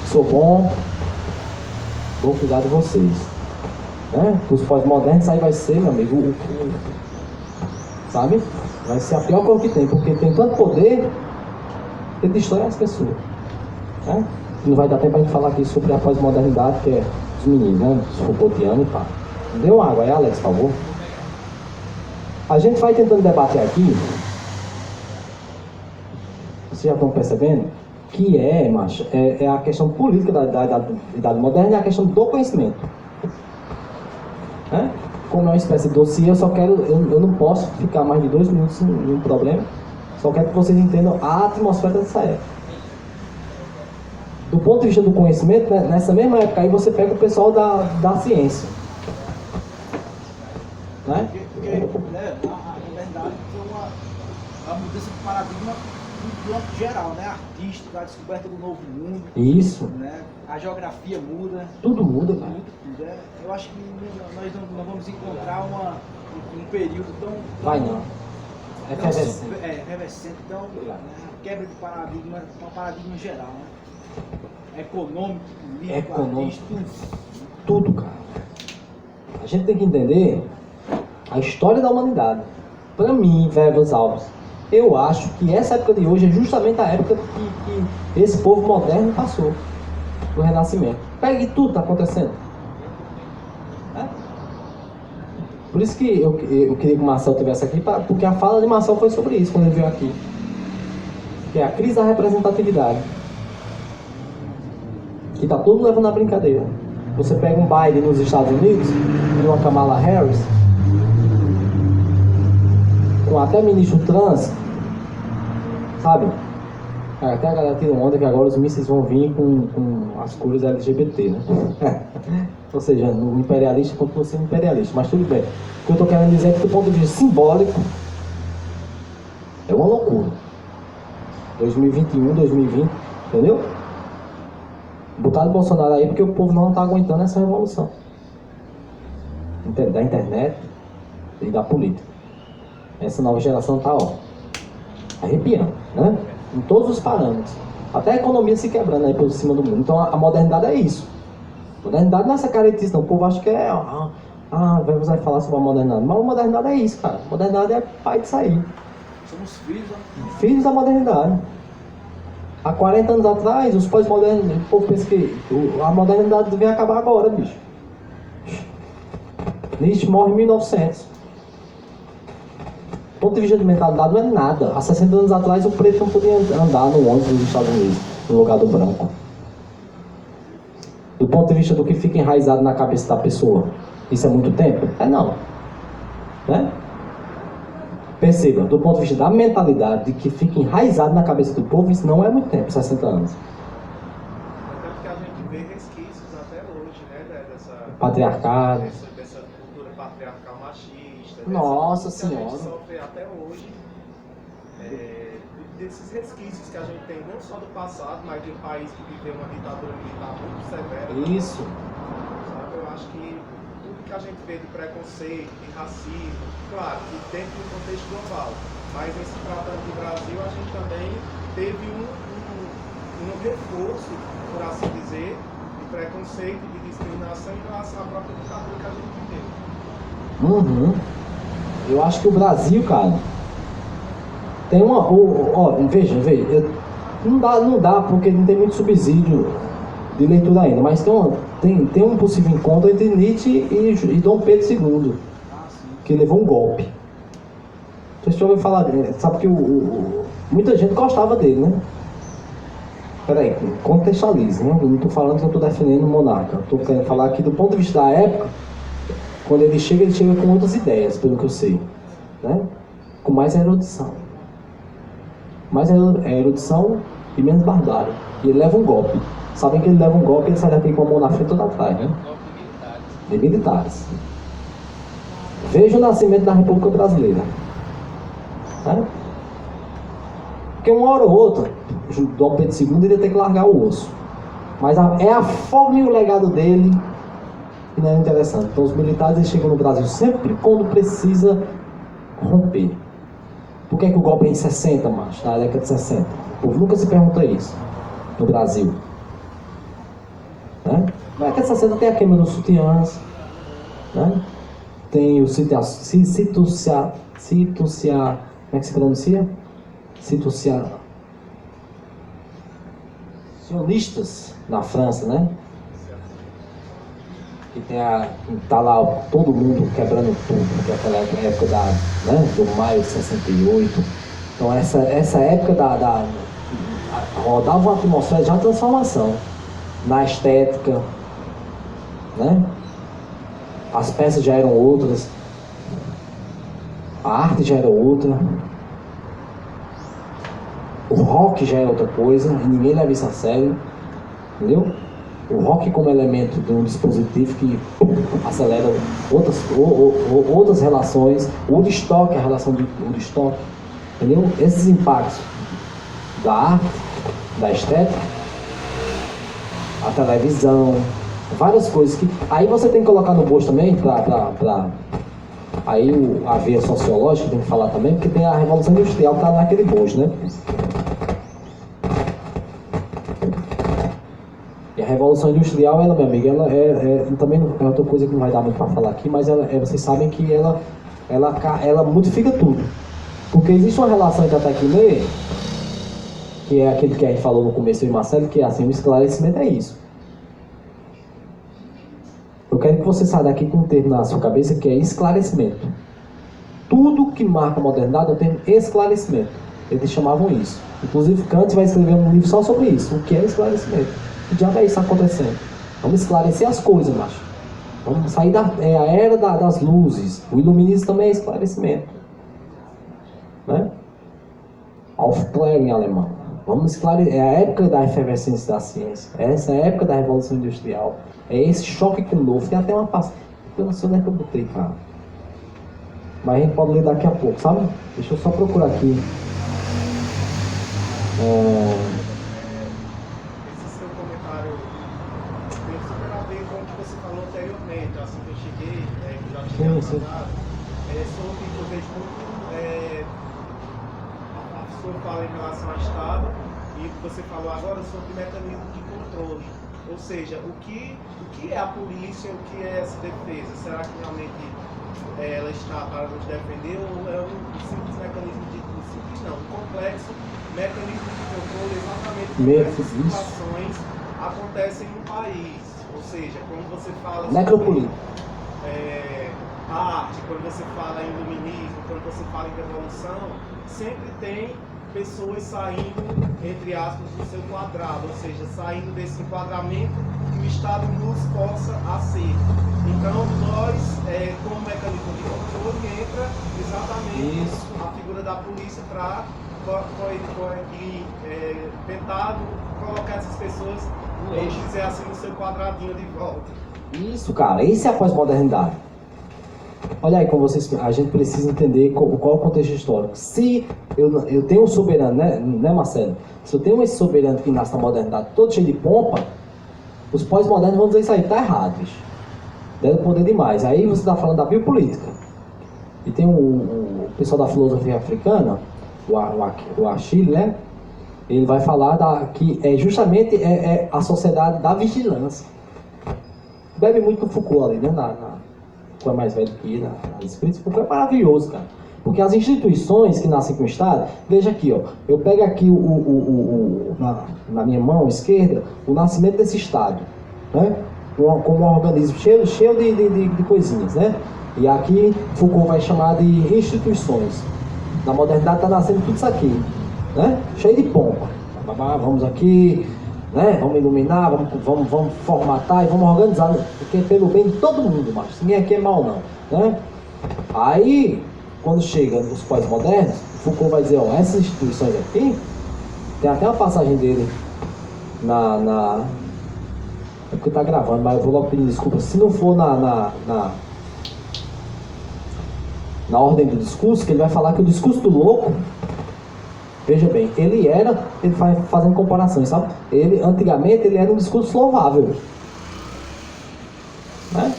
S2: sou bom, vou cuidar de vocês. Né? Os pós-modernos aí vai ser, meu amigo, sabe? Vai ser a pior coisa que tem, porque tem tanto poder que destrói as pessoas. Né? Não vai dar tempo pra gente falar aqui sobre a pós-modernidade, que é os meninos, né? Os Foucaultianos e pá. Deu água aí, Alex, por favor. A gente vai tentando debater aqui. Vocês já estão percebendo? Que macho, é a questão política da idade moderna e a questão do conhecimento. Né? Como é uma espécie de dossiê, eu não posso ficar mais de 2 minutos em um problema. Só quero que vocês entendam a atmosfera dessa época. Do ponto de vista do conhecimento, né, nessa mesma época aí você pega o pessoal da ciência. Né?
S3: Porque a modernidade foi uma mudança de paradigma no âmbito geral, né? Artística, a descoberta do novo mundo.
S2: Isso.
S3: Né? A geografia muda.
S2: Tudo muda, cara.
S3: Tudo. Eu acho que nós não vamos encontrar um período tão...
S2: Vai não. É efervescente.
S3: Efervescente. Então, né? Quebra de paradigma, um paradigma geral, né? Econômico, político, artístico,
S2: tudo, cara. A gente tem que entender a história da humanidade. Para mim, Verbas Alves, eu acho que essa época de hoje é justamente a época que esse povo moderno passou, do Renascimento. Pegue tudo que está acontecendo. Por isso que eu queria que o Marcel estivesse aqui, porque a fala de Marcel foi sobre isso quando ele veio aqui. Que é a crise da representatividade. Que está todo mundo levando na brincadeira. Você pega um Biden nos Estados Unidos, e uma Kamala Harris, com até ministro trans, sabe? Até a galera tira onda que agora os mísseis vão vir com as cores LGBT, né? Ou seja, o imperialista continua sendo imperialista, mas tudo bem. O que eu estou querendo dizer é que do ponto de vista simbólico, é uma loucura. 2021, 2020, entendeu? Botaram o Bolsonaro aí porque o povo não está aguentando essa revolução. Da internet e da política. Essa nova geração está, arrepiando, né? Em todos os parâmetros. Até a economia se quebrando aí por cima do mundo. Então a modernidade é isso. A modernidade não é essa caretice, não. O povo acha que vamos falar sobre a modernidade. Mas a modernidade é isso, cara. A modernidade é pai de sair.
S3: Somos filhos, né?
S2: Filhos da modernidade. Há 40 anos atrás, os pós-modernos, o povo pensa que a modernidade vem acabar agora, bicho. Nietzsche morre em 1900. Do ponto de vista de mentalidade, não é nada. Há 60 anos atrás, o preto não podia andar no ônibus dos Estados Unidos, no lugar do branco. Do ponto de vista do que fica enraizado na cabeça da pessoa, isso é muito tempo? Não. Né? Perceba, do ponto de vista da mentalidade de que fica enraizado na cabeça do povo, isso não é muito tempo, 60 anos.
S4: Até porque a gente vê resquícios até hoje, né,
S2: patriarcado.
S4: Dessa cultura patriarcal machista.
S2: Nossa
S4: Senhora. Que a gente
S2: Senhora.
S4: sofre até hoje, desses resquícios que a gente tem, não só do passado, mas de um país que viveu uma ditadura militar muito severa.
S2: Isso.
S4: Sabe? Eu acho que tudo que a gente vê de preconceito, de racismo, claro, que dentro do contexto global, mas em se tratando do Brasil, a gente também teve um reforço, por assim dizer, preconceito e de discriminação em relação à própria ditadura que a gente viveu.
S2: Uhum. Eu acho que o Brasil, cara, tem uma. Veja, não dá porque não tem muito subsídio de leitura ainda, mas tem um possível encontro entre Nietzsche e Dom Pedro II, que levou um golpe. Vocês já ouviram falar dele? Sabe que muita gente gostava dele, né? Peraí, contextualize, né? Eu não estou falando que eu estou defendendo o monarca. Eu estou querendo falar que do ponto de vista da época, quando ele chega com outras ideias, pelo que eu sei, né? Com mais erudição. Mais erudição e menos barbárie. E ele leva um golpe. Sabem que ele leva um golpe e ele sai daqui com a mão na frente ou atrás, né? De militares. Veja o nascimento da República Brasileira. Né? Porque uma hora ou outra, o Dom Pedro II iria ter que largar o osso. Mas é a forma e o legado dele que não é interessante. Então os militares eles chegam no Brasil sempre quando precisa romper. Por que é que o golpe é em 60, macho? Na década de 60? O povo nunca se pergunta isso no Brasil. Né? Na década de 60 tem a queima dos sutiãs, né? Tem o como é que se pronuncia? Sionistas na França, né? Que tá lá todo mundo quebrando tudo, que é aquela época do maio de 68. Então essa época rodava uma atmosfera de uma transformação na estética, né? As peças já eram outras, a arte já era outra, o rock já era outra coisa, e ninguém leva isso a sério, entendeu? O rock como elemento de um dispositivo que acelera outras relações, o Woodstock, a relação do Woodstock, entendeu? Esses impactos da arte, da estética, a televisão, várias coisas que aí você tem que colocar no bolso também aí a veia sociológica tem que falar também, porque tem a Revolução Industrial que está naquele bojo, né? E a Revolução Industrial, ela, minha amiga, ela também é outra coisa que não vai dar muito para falar aqui, mas vocês sabem que ela modifica tudo. Porque existe uma relação entre a tecnologia, que é aquele que a gente falou no começo, eu e Marcelo, que é assim, o esclarecimento é isso. Eu quero que você saia daqui com um termo na sua cabeça que é esclarecimento. Tudo que marca a modernidade é o termo esclarecimento. Eles chamavam isso. Inclusive Kant vai escrever um livro só sobre isso. O que é esclarecimento? Que diabo é isso acontecendo? Vamos esclarecer as coisas, macho. Vamos sair a era das luzes. O iluminismo também é esclarecimento. Né? Aufklärung em alemão. Vamos esclarecer. É a época da efervescência da ciência. Essa é a época da Revolução Industrial. É esse choque com o novo. Tem até uma passagem. Eu não sei onde é que eu botei, cara. Mas a gente pode ler daqui a pouco, sabe? Deixa eu só procurar aqui.
S4: Esse seu comentário tem super a ver com o que você falou anteriormente, assim que eu cheguei, que já tinha falado, sobre que eu vejo muito a sua fala em relação ao Estado e o que você falou agora sobre mecanismo de controle. Ou seja, o que é a polícia, o que é essa defesa? Será que realmente ela está para nos defender ou é um simples mecanismo um complexo mecanismo de controle exatamente porque essas situações acontecem no país? Ou seja, quando você fala sobre arte, quando você fala em iluminismo, quando você fala em revolução, sempre tem pessoas saindo, entre aspas, do seu quadrado, ou seja, saindo desse enquadramento que o Estado nos força a ser. Então, nós, como mecanismo de controle, entra exatamente a figura da polícia para tentar colocar essas pessoas, vamos dizer assim, no seu quadradinho de volta.
S2: Isso, cara, isso é a pós-modernidade. Olha aí como a gente precisa entender qual é o contexto histórico. Se eu tenho um soberano, né, Marcelo? Se eu tenho esse soberano que nasce na modernidade todo cheio de pompa, os pós-modernos vão dizer isso aí, tá errado, bicho. Deve poder demais. Aí você está falando da biopolítica. E tem o pessoal da filosofia africana, o Achille, né? Ele vai falar que justamente a sociedade da vigilância. bebe muito no Foucault ali, né? Foucault é mais velho que ele, nas escritas. Foucault é maravilhoso, cara. Porque as instituições que nascem com o Estado, veja aqui, ó, eu pego aqui na minha mão esquerda o nascimento desse Estado, né? Como um organismo cheio de coisinhas, né? E aqui Foucault vai chamar de instituições. Na modernidade está nascendo tudo isso aqui, né? Cheio de pompa. Vamos aqui, né? Vamos iluminar, vamos formatar e vamos organizar, porque é pelo bem de todo mundo, mas ninguém aqui é mal não, né? Aí, quando chega os pós-modernos, Foucault vai dizer, ó, essas instituições aqui, tem até uma passagem dele é porque tá gravando, mas eu vou logo pedir desculpa. Se não for na ordem do discurso, que ele vai falar que o discurso do louco, veja bem, ele vai fazendo comparações, sabe? Antigamente, ele era um discurso louvável, né?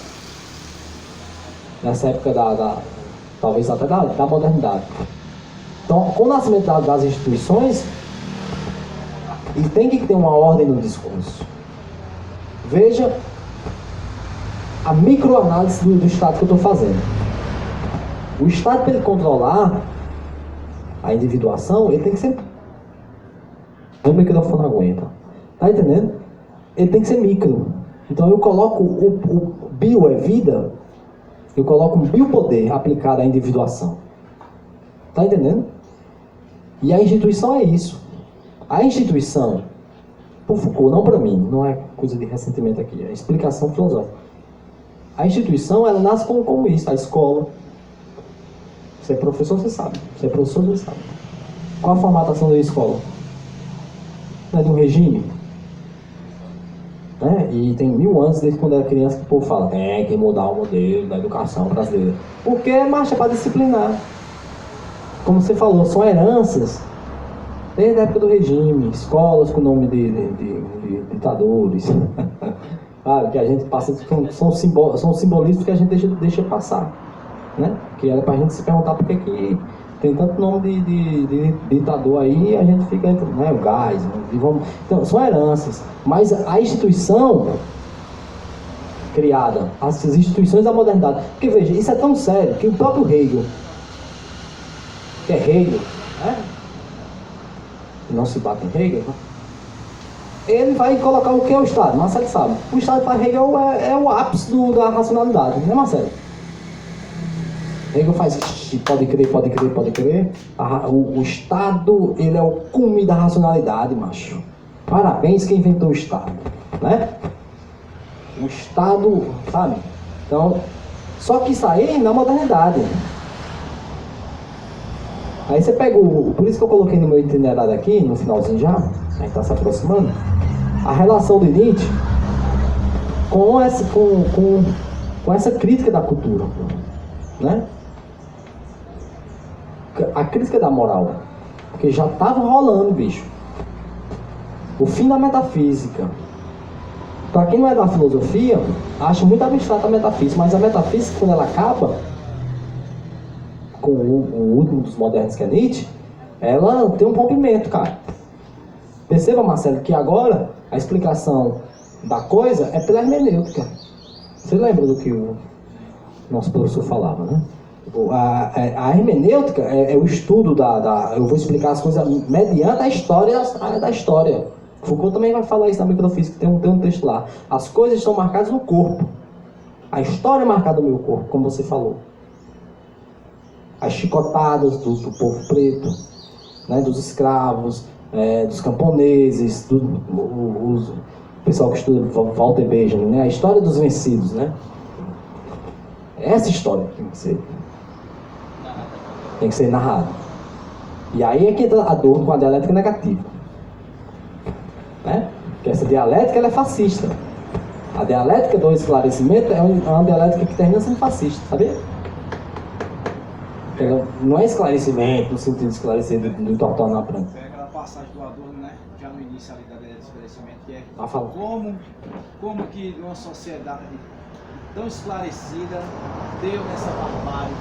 S2: Nessa época talvez até da modernidade. Então, com o nascimento das instituições, ele tem que ter uma ordem no discurso. Veja a microanálise do Estado que eu estou fazendo. O Estado, para ele controlar a individuação, ele tem que ser... O microfone aguenta. Tá entendendo? Ele tem que ser micro. Então eu coloco o bio é vida, eu coloco um biopoder aplicado à individuação. Tá entendendo? E a instituição é isso. A instituição, por Foucault, não para mim, não é coisa de ressentimento aqui, é explicação filosófica. A instituição, ela nasce como isso, a escola. Você é professor, você sabe. Você é professor, você sabe. Qual a formatação da escola? Não é de um regime? Né? E tem 1000 anos desde quando era criança que o povo fala tem que mudar o modelo da educação brasileira. Porque é marcha para disciplinar. Como você falou, são heranças desde a época do regime, escolas com nome de ditadores. Claro, que a gente passa, são simbolismos que a gente deixa passar, né? Que era pra gente se perguntar por que tem tanto nome de ditador aí e a gente fica entre, né, o gás, então, são heranças. Mas a instituição criada, as instituições da modernidade, porque veja, isso é tão sério que o próprio Hegel, que é Hegel, né? Não se bate em Hegel, né? Ele vai colocar o que é o Estado. Marcelo sabe. O Estado para Hegel é o ápice da racionalidade, né, Marcelo? Hegel faz, pode crer. O Estado, ele é o cume da racionalidade, macho. Parabéns quem inventou o Estado, né? O Estado, sabe? Então, só que isso aí na modernidade. Aí você pega por isso que eu coloquei no meu itinerário aqui, no finalzinho já, a gente está se aproximando, a relação de Nietzsche com essa crítica da cultura, né? A crítica da moral, porque já estava rolando, bicho. O fim da metafísica. Para quem não é da filosofia, acha muito abstrata a metafísica, mas a metafísica, quando ela acaba com o último dos modernos, que é Nietzsche, ela tem um rompimento, cara. Perceba, Marcelo, que agora a explicação da coisa é pela hermenêutica. Você lembra do que o nosso professor falava, né? A hermenêutica é o estudo eu vou explicar as coisas mediante a história da história. Foucault também vai falar isso na microfísica, tem um texto lá. As coisas estão marcadas no corpo. A história é marcada no meu corpo, como você falou. As chicotadas do povo preto, né, dos escravos, dos camponeses, o pessoal que estuda Walter Benjamin, né, a história dos vencidos, né? Essa história tem que ser narrada. E aí é que entra a dor com a dialética negativa, né? Porque essa dialética ela é fascista. A dialética do esclarecimento é uma dialética que termina sendo fascista, sabia? Ela não é esclarecimento no sentido de esclarecer, de tornar branco.
S3: É aquela passagem do Adorno, né? Já no início ali da ideia de esclarecimento, que é como que uma sociedade tão esclarecida deu nessa barbárie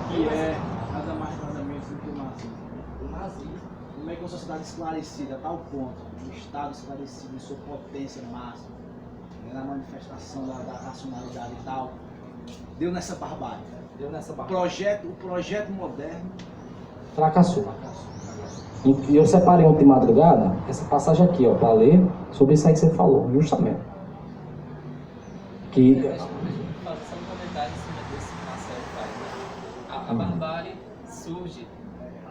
S3: que é nada mais nada menos do que o nazismo. O nazismo, como é que uma sociedade esclarecida a tal ponto, um Estado esclarecido em sua potência máxima, na manifestação da racionalidade e tal, deu nessa barbárie. O projeto moderno
S2: fracassou. E eu separei ontem de madrugada essa passagem aqui, ó, para ler sobre isso aí que você falou, justamente. Que
S1: Fazer só um comentário em cima desse que Marcelo faz, né? A barbárie surge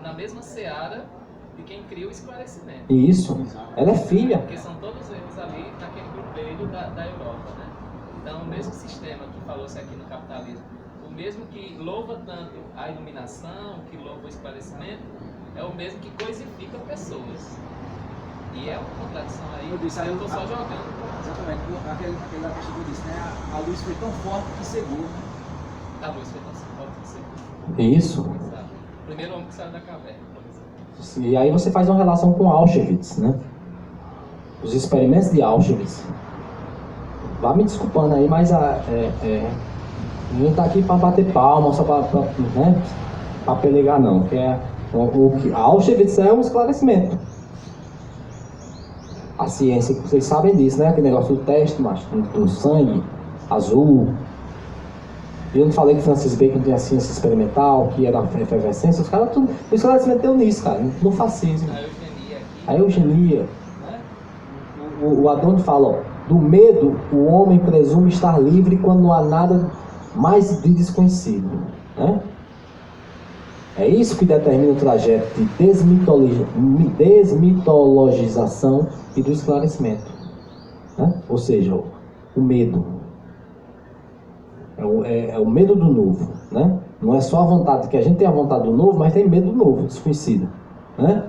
S1: na mesma seara de quem cria o esclarecimento.
S2: Isso, ela é filha.
S1: Porque são todos eles ali naquele grupelho da Europa, né? Então, o mesmo sistema que falou-se aqui no capitalismo, o mesmo que louva tanto a iluminação, que louva o esclarecimento, é o mesmo que coisifica pessoas. E é uma contradição aí, eu estou só jogando.
S3: Exatamente, aquela questão que eu disse, né? A luz foi tão forte que cegou.
S1: A luz foi tão forte que cegou.
S2: Isso.
S1: Exato. O primeiro homem que saiu da caverna, por exemplo.
S2: E aí você faz uma relação com Auschwitz, né? Os experimentos de Auschwitz. Vá me desculpando aí, mas não está aqui para bater palma, só para né? Para pelegar não. Que a Auschwitz é um esclarecimento. A ciência, vocês sabem disso, né? Aquele negócio do teste, macho, do sangue azul. E eu não falei que Francis Bacon tinha ciência experimental, que era efervescência, os caras tudo. O esclarecimento deu nisso, cara, no fascismo. A eugenia. O Adorno fala, ó, do medo o homem presume estar livre quando não há nada mais de desconhecido, né? É isso que determina o trajeto de desmitologização e do esclarecimento, né? Ou seja, o medo. É o medo do novo, né? Não é só a vontade, que a gente tem a vontade do novo, mas tem medo do novo, desconhecido, né?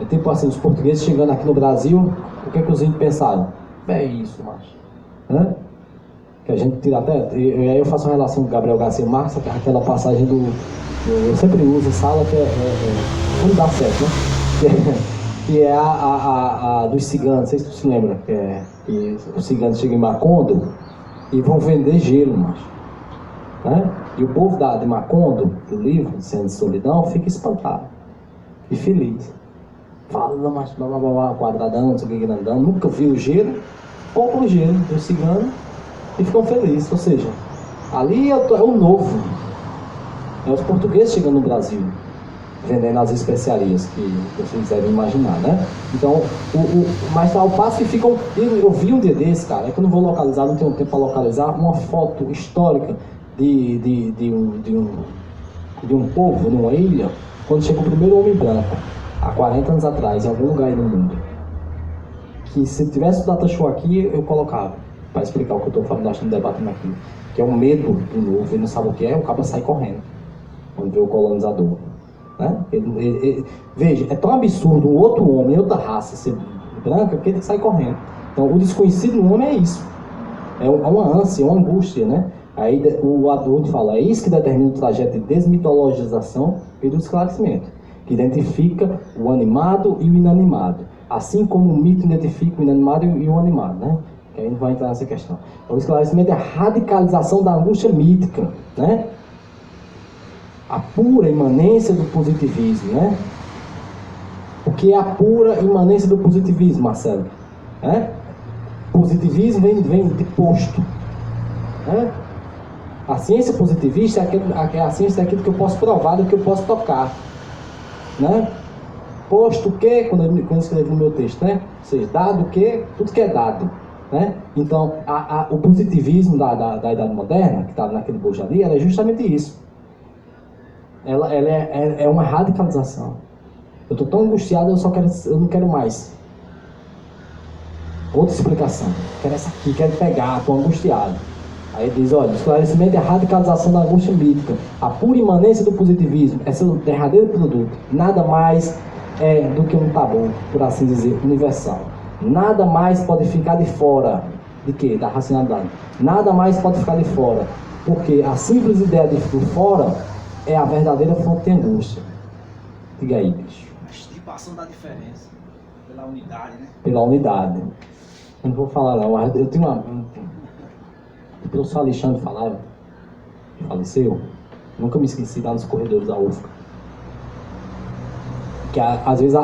S2: É tipo assim, os portugueses chegando aqui no Brasil, o que é que os índios pensaram? É isso, macho, né? Que a gente tira até, e aí eu faço uma relação com Gabriel Garcia Marques, aquela passagem eu sempre uso sala que não dá certo, né? Que é a dos ciganos, não sei se tu se lembra, que os ciganos chegam em Macondo e vão vender gelo, macho, né? E o povo de Macondo, do livro, Cena de Solidão, fica espantado e feliz. Fala, macho, blá blá blá, quadradão, não sei o que, grandão, nunca viu o gelo, compra o gelo do cigano e ficam felizes. Ou seja, ali é o novo. É os portugueses chegando no Brasil, vendendo as especiarias que vocês devem imaginar, né? Então, mas ao passo que ficam... Eu vi um dia desse, cara, é que eu não vou localizar, não tenho tempo para localizar, uma foto histórica de um povo, numa ilha, quando chegou o primeiro homem branco, há 40 anos atrás, em algum lugar aí no mundo. Que se tivesse o data show aqui, eu colocava, para explicar o que eu estou falando, acho que debatendo aqui. Que é o medo do novo, ele não sabe o que é, o cara sai correndo quando vê o colonizador, né? Veja, é tão absurdo um outro homem, outra raça ser branca, que ele sai correndo. Então, o desconhecido no homem é isso. É uma ânsia, uma angústia, né? Aí o Adorno fala, é isso que determina o trajeto de desmitologização e do esclarecimento, que identifica o animado e o inanimado, assim como o mito identifica o inanimado e o animado, né? Que aí não vai entrar nessa questão. O esclarecimento é a radicalização da angústia mítica, né? A pura imanência do positivismo, né? O que é a pura imanência do positivismo, Marcelo? Positivismo vem de posto, né? A ciência positivista é a ciência daquilo que eu posso provar, do que eu posso tocar, né? Posto que, quando eu escrevi no meu texto, né? Ou seja, dado que, tudo que é dado, né? Então, o positivismo da Idade Moderna, que estava naquele bojo ali, era justamente isso. Ela é uma radicalização. Eu estou tão angustiado, eu não quero mais. Outra explicação. Quero essa aqui, quero pegar, estou angustiado. Aí diz, olha, o esclarecimento é a radicalização da angústia mítica, a pura imanência do positivismo, é seu derradeiro produto. Nada mais é do que um tabu, por assim dizer, universal. Nada mais pode ficar de fora. De quê? Da racionalidade. Nada mais pode ficar de fora, porque a simples ideia de fora é a verdadeira fonte de angústia. Diga aí, bicho.
S3: A extirpação da diferença, pela unidade, né?
S2: Pela unidade. Eu não vou falar não, mas eu tenho uma... O professor Alexandre falava, que faleceu, nunca me esqueci lá nos corredores da UFCA. Que às vezes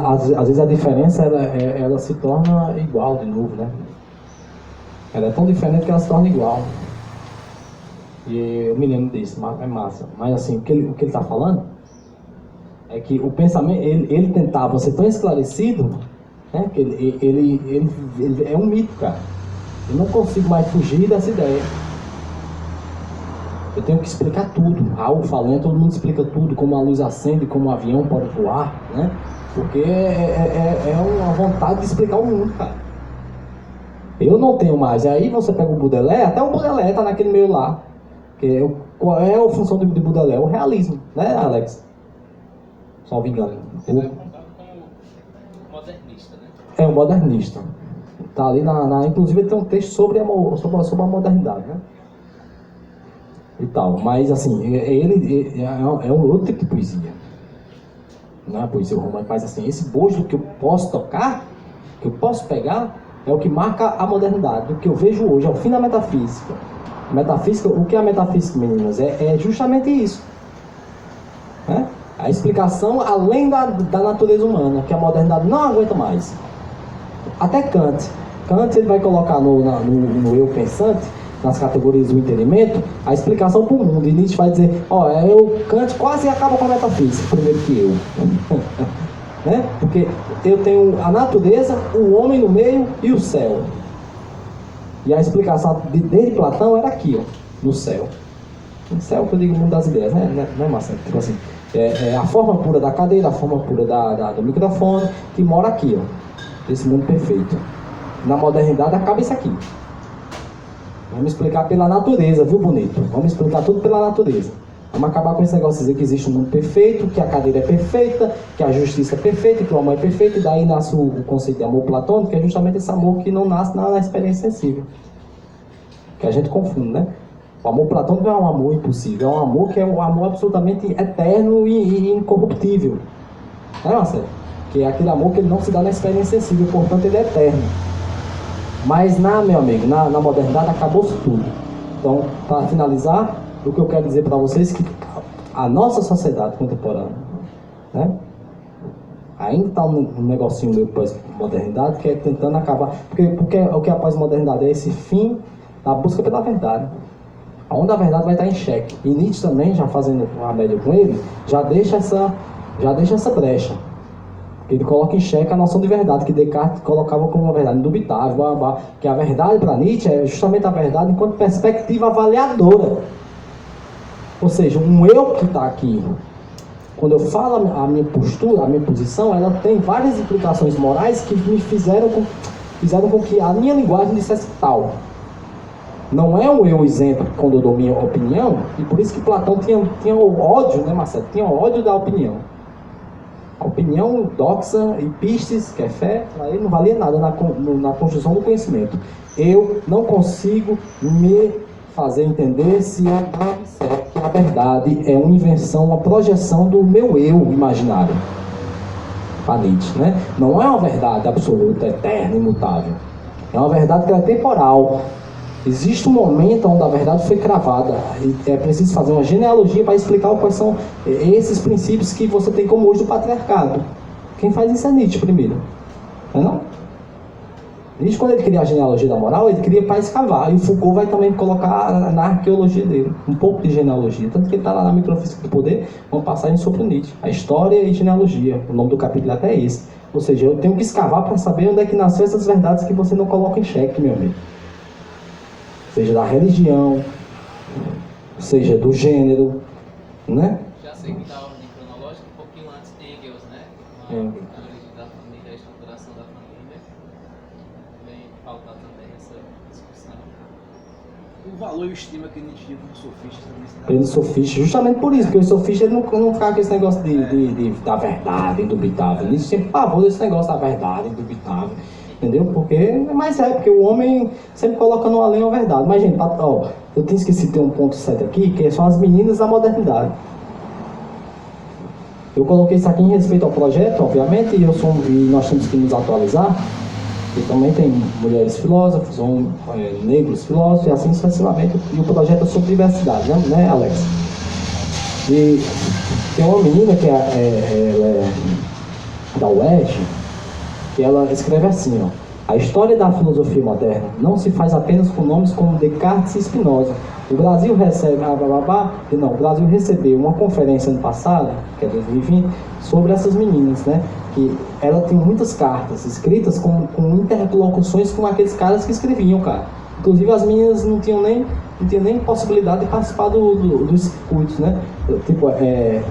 S2: a diferença ela se torna igual de novo, né? Ela é tão diferente que ela se torna igual. E eu me lembro disso, é massa. Mas assim, o que ele está falando é que o pensamento, ele tentava ser tão esclarecido, né, que ele é um mito, cara. Eu não consigo mais fugir dessa ideia. Eu tenho que explicar tudo. Raul falando, todo mundo explica tudo, como a luz acende, como o avião pode voar, né? Porque é uma vontade de explicar o mundo, cara. Eu não tenho mais. E aí você pega o Baudelaire, até o Baudelaire está naquele meio lá. Qual é a função de Baudelaire? O realismo, né, Alex? Só me engano.
S1: Ele é contado como modernista, né?
S2: É um modernista. Tá ali inclusive tem um texto sobre a modernidade, né? E tal. Mas assim, ele é um outro tipo de poesia. Não é a poesia romântica, mas assim, esse bojo que eu posso tocar, que eu posso pegar, é o que marca a modernidade. O que eu vejo hoje é o fim da metafísica. Metafísica, o que é a metafísica, meninas? É justamente isso. Né? A explicação além da natureza humana, que a modernidade não aguenta mais. Até Kant. Kant ele vai colocar no eu pensante, nas categorias do entendimento, a explicação para o mundo. E Nietzsche vai dizer, Kant quase acaba com a metafísica, primeiro que eu. Né? Porque eu tenho a natureza, o homem no meio e o céu. E a explicação desde Platão era aqui, ó, no céu. No céu que eu digo o mundo das ideias, né, Marcelo? Tipo assim, é a forma pura da cadeira, a forma pura do microfone, que mora aqui, ó, esse mundo perfeito. Na modernidade acaba isso aqui. Vamos explicar pela natureza, viu, bonito? Vamos explicar tudo pela natureza. Vamos acabar com esse negócio de dizer que existe um mundo perfeito, que a cadeira é perfeita, que a justiça é perfeita, que o amor é perfeito, e daí nasce o conceito de amor platônico, que é justamente esse amor que não nasce na experiência sensível. Que a gente confunde, né? O amor platônico não é um amor impossível, é um amor que é um amor absolutamente eterno e incorruptível. Né, Marcelo? Que é aquele amor que ele não se dá na experiência sensível, portanto ele é eterno. Mas meu amigo, na modernidade acabou-se tudo. Então, para finalizar, o que eu quero dizer para vocês é que a nossa sociedade contemporânea, né, ainda está um negocinho meio pós-modernidade, que é tentando acabar. Porque o que é a pós-modernidade? É esse fim da busca pela verdade. Onde a verdade vai estar em xeque. E Nietzsche também, já fazendo uma média com ele, já deixa essa brecha. Ele coloca em xeque a noção de verdade, que Descartes colocava como uma verdade indubitável, que a verdade para Nietzsche é justamente a verdade enquanto perspectiva avaliadora. Ou seja, um eu que está aqui, quando eu falo a minha postura, a minha posição, ela tem várias implicações morais que me fizeram com que a minha linguagem dissesse tal. Não é um eu isento quando eu dou minha opinião, e por isso que Platão tinha o ódio, né, Marcelo? Tinha ódio da opinião. A opinião, doxa e pistes, que é fé, aí não valia nada na construção do conhecimento. Eu não consigo me fazer entender se a verdade é uma invenção, uma projeção do meu eu imaginário. Para Nietzsche, né? Não é uma verdade absoluta, eterna, imutável. É uma verdade que é temporal. Existe um momento onde a verdade foi cravada. E é preciso fazer uma genealogia para explicar quais são esses princípios que você tem como hoje do patriarcado. Quem faz isso é Nietzsche primeiro. Não é não? Nietzsche, quando ele cria a genealogia da moral, ele cria para escavar. E o Foucault vai também colocar na arqueologia dele um pouco de genealogia. Tanto que ele está lá na Microfísica do Poder, uma passagem sobre o Nietzsche. A história e genealogia. O nome do capítulo é até esse. Ou seja, eu tenho que escavar para saber onde é que nasceu essas verdades que você não coloca em xeque, meu amigo. Seja da religião, seja do gênero, né?
S1: Já sei que da ordem cronológica, um pouquinho antes de Engels, né? A origem da família, a estruturação da família. Vem pautar também essa discussão.
S3: O valor e o estima que Nietzsche tinha como sofista também.
S2: Pelo sofista, justamente por isso, porque o sofista ele não ficava com esse negócio da verdade indubitável. Nietzsche sempre pavor desse negócio da verdade indubitável. Entendeu? Porque o homem sempre coloca no além a verdade. Mas, gente, eu tinha esquecido de ter um ponto 7 aqui, que são as meninas da modernidade. Eu coloquei isso aqui em respeito ao projeto, obviamente, e nós temos que nos atualizar. E também tem mulheres filósofas, negros filósofos, e assim sucessivamente. E o projeto é sobre diversidade, né, Alex? E tem uma menina que ela é da UERJ, que ela escreve assim, ó: A história da filosofia moderna não se faz apenas com nomes como Descartes e Spinoza. O Brasil recebe, o Brasil recebeu uma conferência ano passado, que é 2020, sobre essas meninas, né? Que ela tem muitas cartas escritas com interlocuções com aqueles caras que escreviam, cara. Inclusive as meninas não tinham nem possibilidade de participar dos circuitos, né? Tipo,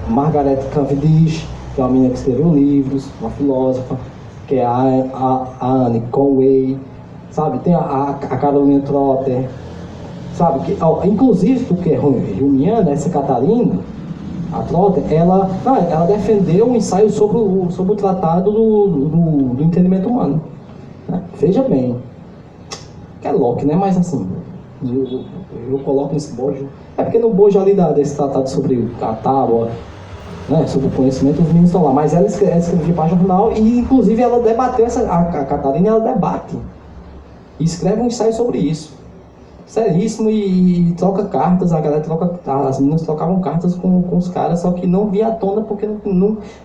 S2: Margaret Cavendish, que é uma menina que escreveu livros, uma filósofa, que é a Anne Conway, sabe? Tem a Carolina Trotter, sabe? Que, inclusive, porque é junguiana, essa Catarina, a Trotter, ela defendeu um ensaio sobre o tratado do entendimento humano. Né? Veja bem, que é Locke, né? Mas assim, eu coloco nesse bojo. É porque no bojo ali desse tratado sobre a tábua, né, sobre o conhecimento, os meninos estão lá, mas ela escrevia para jornal e inclusive ela debateu, a Catarina, ela debate e escreve um ensaio sobre isso, seríssimo, e troca cartas, as meninas trocavam cartas com os caras, só que não via à tona porque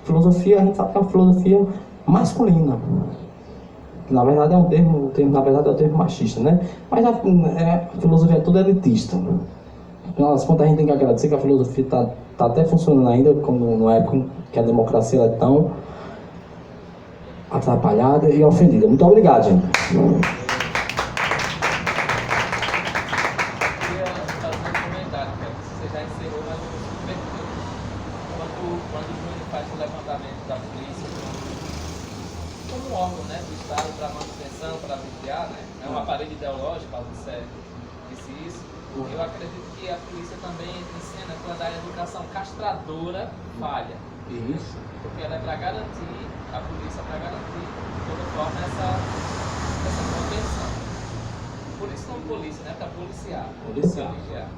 S2: filosofia, a gente sabe que é uma filosofia masculina, na verdade é um termo machista, né, mas a filosofia é toda elitista. Afinal das contas, a gente tem que agradecer que a filosofia está até funcionando ainda, como numa época que a democracia é tão atrapalhada e ofendida. Muito obrigado, gente.
S1: Eu queria fazer um comentário, que você já encerrou, mas eu vou subverter. Quando o Júnior faz o levantamento da polícia como um órgão, né, do Estado para manutenção, para vigiar, né, é um aparelho ideológico, algo sério, disse isso. Eu acredito que a polícia também entra em cena quando a educação castradora falha.
S2: Isso.
S1: Porque ela é para garantir, a polícia é para garantir, de toda forma, essa contenção. Por isso não polícia, né? Para policiar.
S2: Policiar.
S1: Vigiar.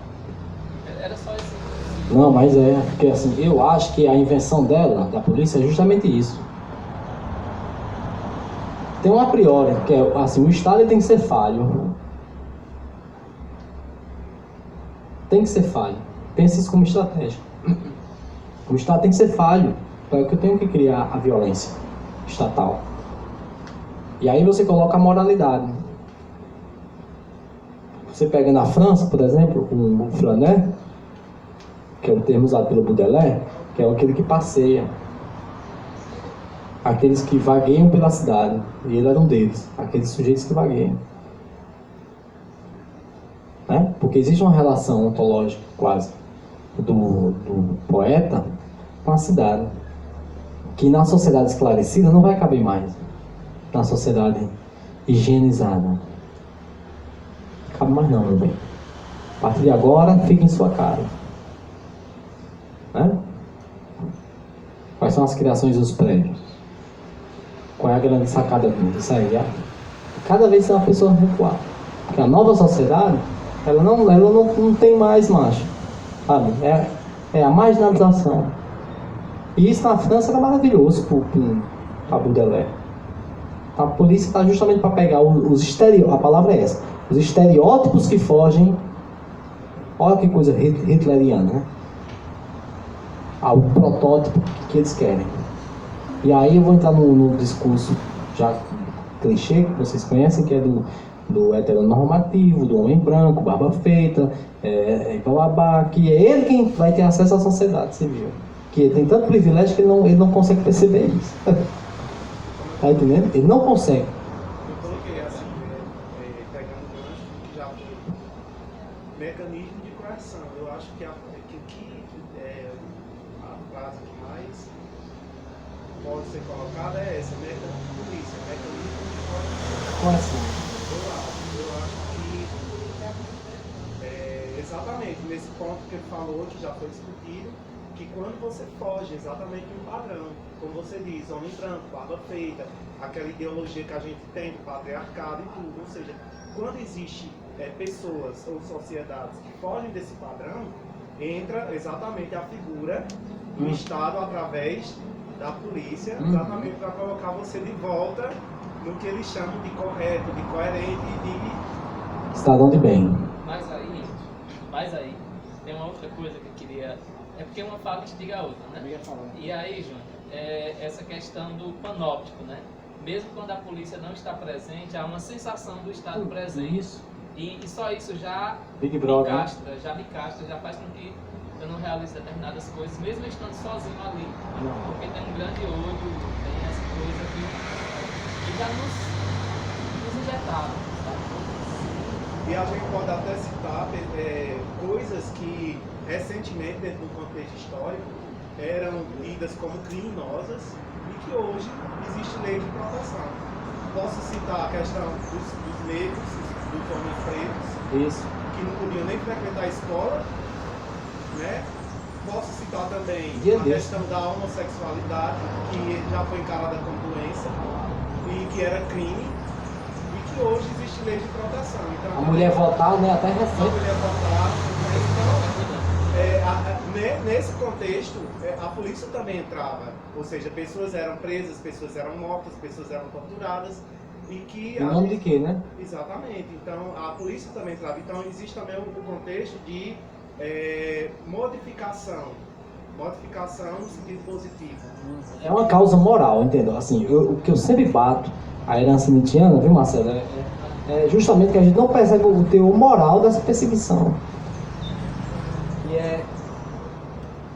S1: Era só isso.
S2: Não, mas porque assim, eu acho que a invenção da polícia, é justamente isso. Tem um a priori, que é assim, o Estado tem que ser falho. Tem que ser falho. Pense isso como estratégia. O Estado tem que ser falho. Para que eu tenho que criar a violência estatal. E aí você coloca a moralidade. Você pega na França, por exemplo, o flaner, que é o termo usado pelo Baudelaire, que é aquele que passeia. Aqueles que vagueiam pela cidade. E ele era um deles. Aqueles sujeitos que vagueiam. Né? Porque existe uma relação ontológica, quase, do poeta com a cidade, que na sociedade esclarecida não vai caber mais, na sociedade higienizada. Não cabe mais não, meu bem. A partir de agora, fica em sua cara. Né? Quais são as criações dos prédios? Qual é a grande sacada disso aí? Cada vez é uma pessoa recuar. Porque a nova sociedade, ela não tem mais macho, sabe? É a marginalização. E isso na França era maravilhoso para Baudelaire. A polícia está justamente para pegar os estereótipos, a palavra é essa, os estereótipos que fogem, olha que coisa hitleriana, né? Ao protótipo que eles querem. E aí eu vou entrar no discurso já clichê, que vocês conhecem, que é do heteronormativo, do homem branco, barba feita, bababá, que é ele quem vai ter acesso à sociedade civil. Que ele tem tanto privilégio que ele não consegue perceber isso. Tá entendendo? Ele não consegue.
S4: Eu coloquei assim, pegando o gancho que já foi mecanismo de coerção. Eu acho que a frase que mais pode ser colocada é essa, mecanismo de polícia, mecanismo de coerção.
S2: Coerção.
S4: Eu acho que exatamente nesse ponto que ele falou, que já foi discutido, que quando você foge exatamente de um padrão, como você diz, homem branco, barba feita, aquela ideologia que a gente tem do patriarcado e tudo, ou seja, quando existe pessoas ou sociedades que fogem desse padrão, entra exatamente a figura do Estado através da polícia, exatamente para colocar você de volta no que eles chamam de correto, de coerente e de
S2: cidadão de bem.
S1: Mas aí, tem uma outra coisa que eu queria... É porque uma fala instiga a outra, né? E aí, Júnior, essa questão do panóptico, né? mesmo quando a polícia não está presente, há uma sensação do Estado presente.
S2: Isso.
S1: E só isso já
S2: Big Brother,
S1: me castra, já faz com que eu não realize determinadas coisas, mesmo estando sozinho ali. Porque tem um grande olho, tem essa coisa que já nos injetaram, sabe?
S4: E a gente pode até citar coisas que recentemente, dentro do contexto histórico, eram tidas como criminosas e que hoje existe lei de proteção. Posso citar a questão dos negros, dos homens pretos, que não podiam nem frequentar a escola, né? Posso citar também a questão da homossexualidade, que já foi encarada como doença e que era crime, e que hoje existe lei de proteção. Então,
S2: a mulher votar, né? Até
S4: a
S2: recente.
S4: mulher votar. Então, nesse contexto, a polícia também entrava, ou seja, pessoas eram presas, pessoas eram mortas, pessoas eram torturadas. E que
S2: em nome de quê, né?
S4: Exatamente. Então, a polícia também entrava. Então, existe também o contexto de modificação no sentido positivo.
S2: É uma causa moral, entendeu? Assim, o que eu sempre bato, a herança nietzschiana, viu, Marcelo? É justamente que a gente não percebe o teor moral dessa perseguição.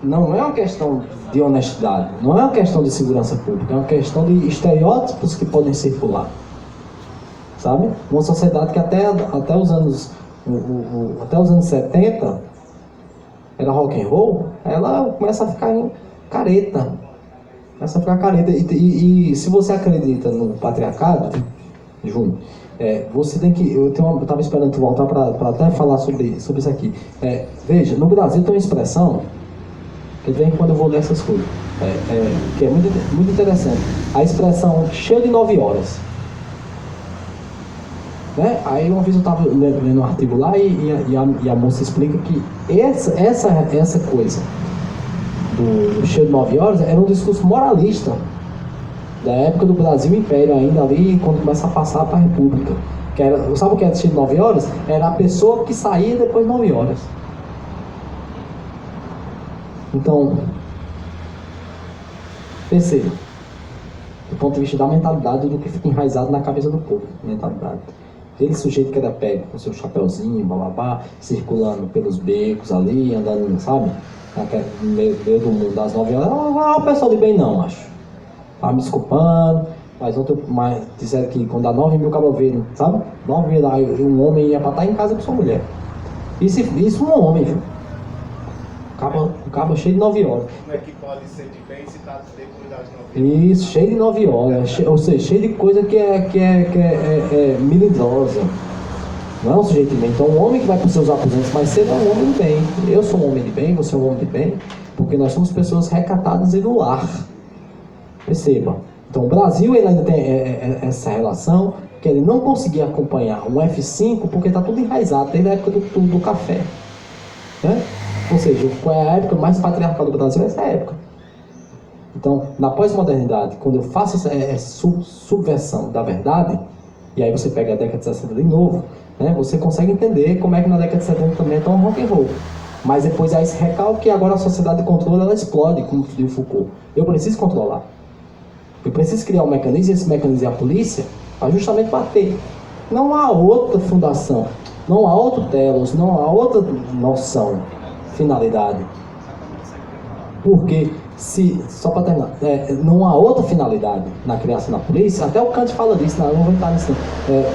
S2: Não é uma questão de honestidade, não é uma questão de segurança pública, é uma questão de estereótipos que podem circular. Sabe? Uma sociedade que até os anos 70 era rock and roll, ela começa a ficar careta. E se você acredita no patriarcado, Júnior, você tem que... Eu estava esperando tu voltar para até falar sobre isso aqui. Veja, no Brasil tem uma expressão, que vem quando eu vou ler essas coisas, que é muito, muito interessante. A expressão cheio de 9 horas. Né? Aí uma vez eu estava lendo um artigo lá e a moça explica que essa coisa do cheio de 9 horas era um discurso moralista da época do Brasil Império ainda ali, quando começa a passar para a República. Sabe o que era cheio de 9 horas? Era a pessoa que saía depois de 9 horas. Então, perceba, do ponto de vista da mentalidade, do que fica enraizado na cabeça do povo, mentalidade. Aquele sujeito que era pego com seu chapéuzinho, bababá, circulando pelos becos ali, andando, sabe? No meio do mundo das 9 horas. O pessoal de bem não, acho. Tava me desculpando, mas disseram que quando dá 9 mil caboveiros, sabe? 9 mil, aí um homem ia pra estar em casa com sua mulher. Isso um homem, viu? Um cabo cheio de 9 horas.
S4: Como é que pode ser de bem se está depois das 9 horas?
S2: Isso, cheio de 9 horas, ou seja, cheio de coisa que é melindrosa. Não é um sujeito de bem. Então, um homem que vai para os seus aposentos mais cedo é um homem de bem. Eu sou um homem de bem, você é um homem de bem, porque nós somos pessoas recatadas e do lar. Perceba. Então, o Brasil ele ainda tem essa relação que ele não conseguia acompanhar um F5 porque está tudo enraizado desde a época do café. Né? Ou seja, qual é a época mais patriarcal do Brasil? Essa época. Então, na pós-modernidade, quando eu faço essa subversão da verdade, e aí você pega a década de 60 de novo, né, você consegue entender como é que na década de 70 também é tão rock and roll. Mas depois há esse recalque que agora a sociedade de controle ela explode, como diz Foucault. Eu preciso controlar. Eu preciso criar um mecanismo, e esse mecanismo é a polícia, para justamente bater. Não há outra fundação, não há outro telos, não há outra noção, finalidade. Porque, só para terminar, não há outra finalidade na criação da polícia, até o Kant fala disso, não vou entrar nisso,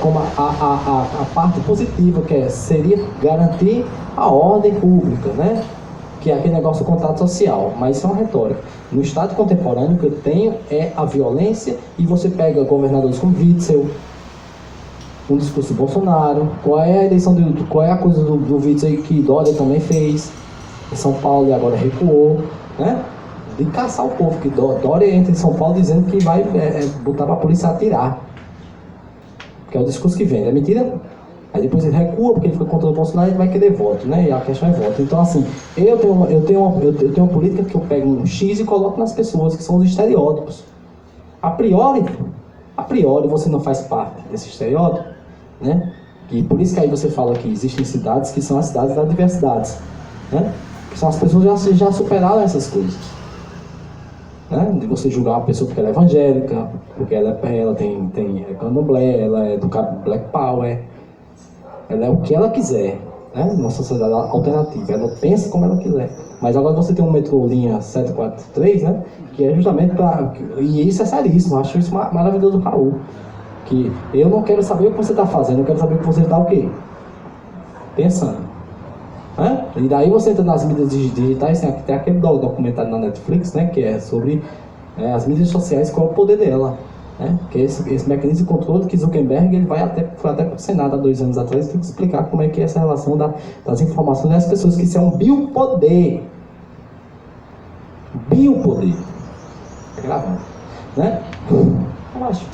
S2: como a parte positiva, que seria garantir a ordem pública, né? Que é aquele negócio do contrato social, mas isso é uma retórica. No Estado contemporâneo, o que eu tenho é a violência, e você pega governadores como Witzel, um discurso do Bolsonaro, qual é a eleição qual é a coisa do Witzel que Dória também fez, em São Paulo e agora recuou, né? De caçar o povo, que Dória entra em São Paulo dizendo que vai botar para a polícia atirar, que é o discurso que vem, é mentira? Aí depois ele recua porque ele fica contra o Bolsonaro e vai querer voto, né? E a questão é voto. Então assim, eu tenho uma política que eu pego um X e coloco nas pessoas, que são os estereótipos. A priori você não faz parte desse estereótipo, né? E por isso que aí você fala que existem cidades que são as cidades das diversidades, né? Que são as pessoas já superaram essas coisas. né? De você julgar uma pessoa porque ela é evangélica, porque ela tem candomblé, ela é do Black Power, ela é o que ela quiser, né? Uma sociedade alternativa, ela pensa como ela quiser. Mas agora você tem um metrô linha 743, né? Que é justamente para... E isso é seríssimo, eu acho isso maravilhoso, Raul. Que eu não quero saber o que você está fazendo, eu quero saber o que você está o quê? Pensando. Né? E daí você entra nas mídias digitais, tem aquele documentário na Netflix, né? Que é sobre as mídias sociais, qual é o poder dela. Né? Que é esse mecanismo de controle que Zuckerberg ele foi até para o Senado há 2 anos atrás, tem que explicar como é que é essa relação das informações das pessoas, que isso é um biopoder. Biopoder. Tá gravando. Né? Eu acho.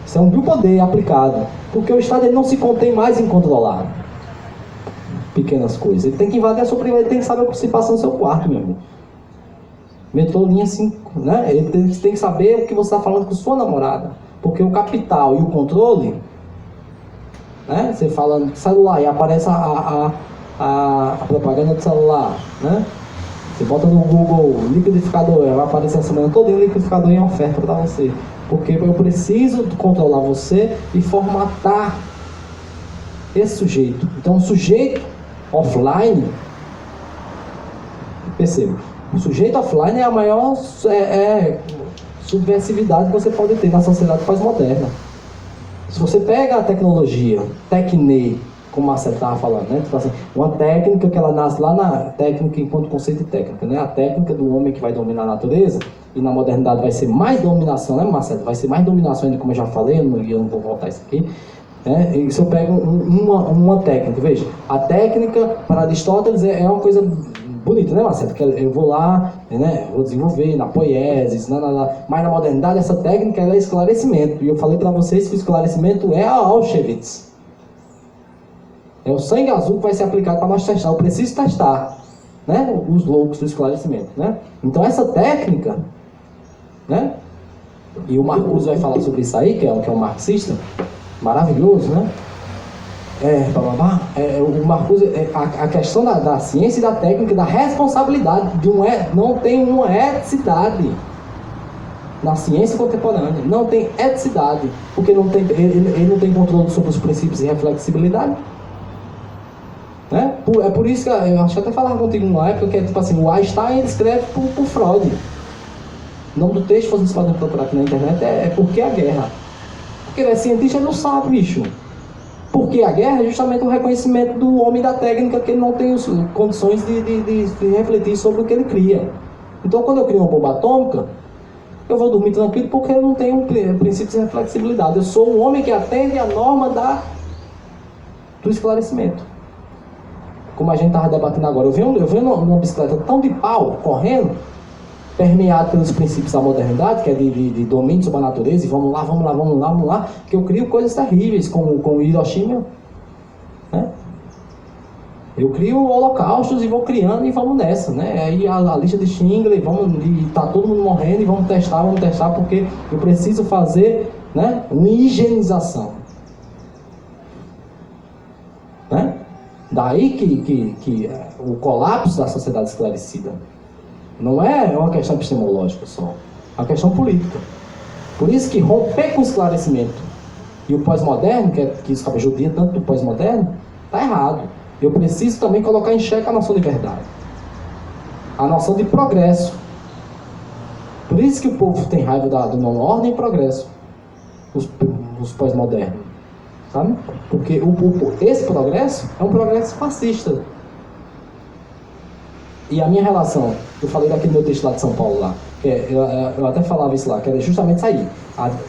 S2: Isso é um biopoder aplicado. Porque o Estado ele não se contém mais em controlar pequenas coisas. Ele tem que invadir a sua privacidade, ele tem que saber o que se passa no seu quarto, meu amigo. Metrô linha 5, né? Ele tem que saber o que você está falando com sua namorada. Porque o capital e o controle, né? Você fala no celular e aparece a propaganda do celular, né? Você bota no Google liquidificador, vai aparecer a semana toda em liquidificador em oferta para você. Porque eu preciso controlar você e formatar esse sujeito. Então o sujeito offline, perceba, o sujeito offline é a maior subversividade que você pode ter na sociedade pós-moderna. Se você pega a tecnologia, tecne, como a Marcelo estava falando, né? Tipo assim, uma técnica que ela nasce lá na técnica enquanto conceito de técnica, né? A técnica do homem que vai dominar a natureza, e na modernidade vai ser mais dominação, né, Marcelo? Vai ser mais dominação ainda, como eu já falei, eu não vou voltar isso aqui. Né? E se eu pego uma técnica, veja, a técnica para Aristóteles é uma coisa bonita, né, Marcelo? Que eu vou lá, né, vou desenvolver na poiesis, mas na modernidade essa técnica é esclarecimento. E eu falei para vocês que o esclarecimento é a Auschwitz. É o sangue azul que vai ser aplicado para nós testar. Eu preciso testar, né, os loucos do esclarecimento, né? Então essa técnica, né? E o Marcuse vai falar sobre isso aí, que é um marxista maravilhoso, né? O Marcuse, a questão da ciência e da técnica, da responsabilidade, não tem uma eticidade na ciência contemporânea, não tem eticidade, porque ele não tem controle sobre os princípios de reflexibilidade. Né? É por isso que eu acho que até falava contigo numa época que é tipo assim, o Einstein ele escreve por Freud. O nome do texto, vocês podem procurar aqui na internet, é Por que a Guerra? Porque ele é cientista, ele não sabe, bicho. Porque a guerra é justamente o reconhecimento do homem da técnica, que ele não tem condições de refletir sobre o que ele cria. Então, quando eu crio uma bomba atômica, eu vou dormir tranquilo porque eu não tenho princípios de reflexibilidade. Eu sou um homem que atende à norma do esclarecimento. Como a gente estava debatendo agora. Eu venho numa bicicleta tão de pau, correndo, permeado pelos princípios da modernidade, que é de domínio sobre a natureza, e vamos lá, que eu crio coisas terríveis, com Hiroshima, né? Eu crio holocaustos e vou criando e vamos nessa, né? Aí a lista de Schindler, e tá todo mundo morrendo e vamos testar, porque eu preciso fazer, né, uma higienização. Né? Daí que o colapso da sociedade esclarecida não é uma questão epistemológica só, é uma questão política. Por isso que romper com o esclarecimento e o pós-moderno, que isso acaba judia tanto do pós-moderno, está errado. Eu preciso também colocar em xeque a noção de verdade, a noção de progresso. Por isso que o povo tem raiva do não ordem e progresso, os pós-modernos. Sabe? Porque esse progresso é um progresso fascista. E a minha relação, eu falei daquele meu texto lá de São Paulo lá, eu até falava isso lá, que era justamente isso aí.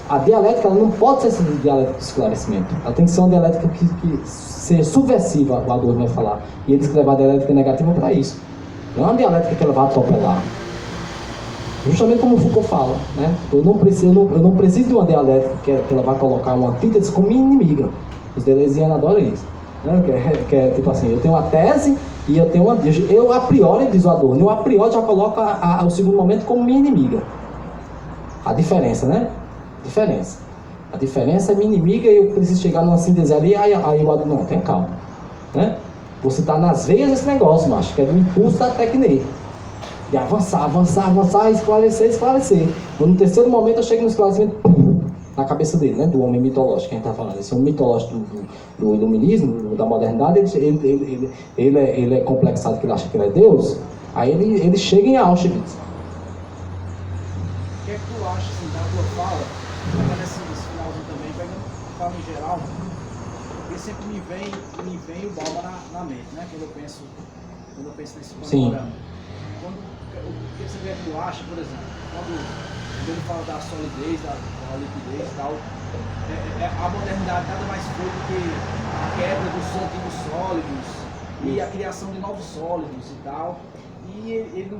S2: A dialética ela não pode ser essa dialética de esclarecimento. Ela tem que ser uma dialética que ser subversiva, o Adorno vai falar. E ele escreve a dialética negativa para isso. Não é uma dialética que ela vai atropelar. Justamente como o Foucault fala, né? Eu não preciso de uma dialética que ela vai colocar uma antítese como minha inimiga. Os deleuzianos adoram isso. Né? Que é tipo assim, eu tenho uma tese e eu tenho uma... Eu a priori, diz o Adorno, eu a priori já coloco o segundo momento como minha inimiga. A diferença, né? A diferença é minha inimiga e eu preciso chegar numa síntese ali, aí o Adorno, não, tenha calma. Né? Você está nas veias desse negócio, macho, que é do impulso da técnica. de avançar, esclarecer. No terceiro momento eu chego no esclarecimento na cabeça dele, né? Do homem mitológico que a gente está falando. Esse homem mitológico do iluminismo, da modernidade, ele é complexado, que ele acha que ele é Deus. Aí ele chega em Auschwitz.
S3: O que é que tu acha, assim, da tua fala, pegando esse finalzinho também, pegando fala em geral, porque sempre me vem o Bauman na mente, né? Quando eu penso nesse panorama. O que você vê que tu acha, por exemplo, quando ele fala da solidez, da liquidez e tal, a modernidade nada mais foi do que a quebra dos antigos sólidos e a criação de novos sólidos e tal. E ele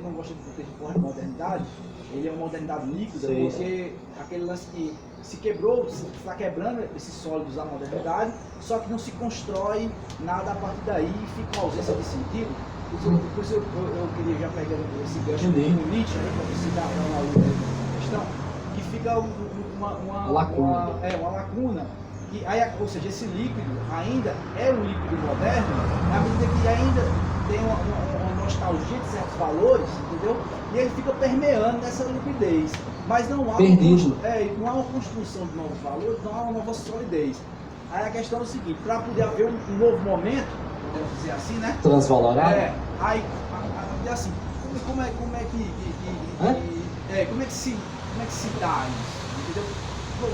S3: não gosta de ter pós-modernidade, ele é uma modernidade líquida, porque aquele lance que se quebrou, está quebrando esses sólidos da modernidade, só que não se constrói nada a partir daí e fica uma ausência de sentido. Por isso eu queria já pegar esse gancho do Nietzsche, para você dar uma questão, que fica uma lacuna. E aí, ou seja, esse líquido ainda é um líquido moderno, na medida que ainda tem uma nostalgia de certos valores, entendeu? E ele fica permeando nessa liquidez. Mas não há uma construção de novos valores, não há uma nova solidez. Aí a questão é o seguinte, para poder haver um novo momento, podemos dizer assim, né?
S2: Transvalorado?
S3: Aí, assim, como é que se dá isso, entendeu?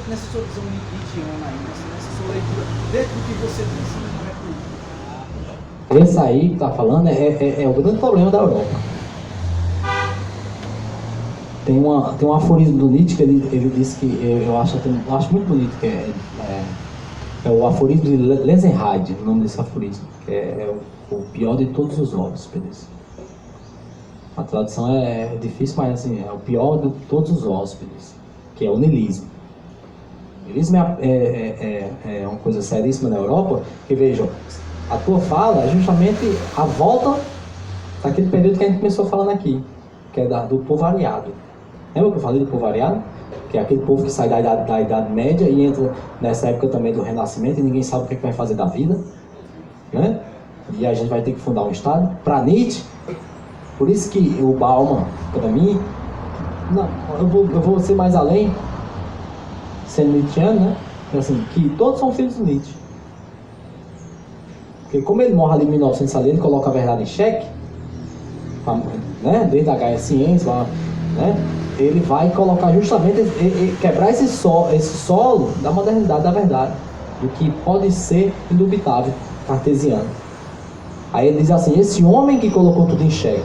S3: Nessa sua visão nietzschiana aí, nessa sua leitura, dentro do que você disse,
S2: Esse aí que tá falando é o grande problema da Europa. Tem um aforismo do Nietzsche que ele disse que eu acho muito bonito, que é o aforismo de Lesenhard, o nome desse aforismo, que é o pior de todos os hóspedes. A tradução é difícil, mas assim, é o pior de todos os hóspedes, que é o niilismo. O niilismo é uma coisa seríssima na Europa, que vejam, a tua fala é justamente a volta daquele período que a gente começou falando aqui, que é do povariado. Lembra que eu falei do povariado? Que é aquele povo que sai da Idade Média e entra nessa época também do Renascimento e ninguém sabe o que vai fazer da vida, né? E a gente vai ter que fundar um Estado. Para Nietzsche, por isso que o Bauman, para mim, não, eu vou ser mais além, sendo nietzscheano, né? Assim, que todos são filhos do Nietzsche. Porque como ele morre ali em 1900 ali, ele coloca a verdade em xeque, né? Desde a Gaia Ciência, né? Ele vai colocar justamente, quebrar esse solo da modernidade, da verdade, do que pode ser indubitável, cartesiano. Aí ele diz assim, esse homem que colocou tudo em xeque,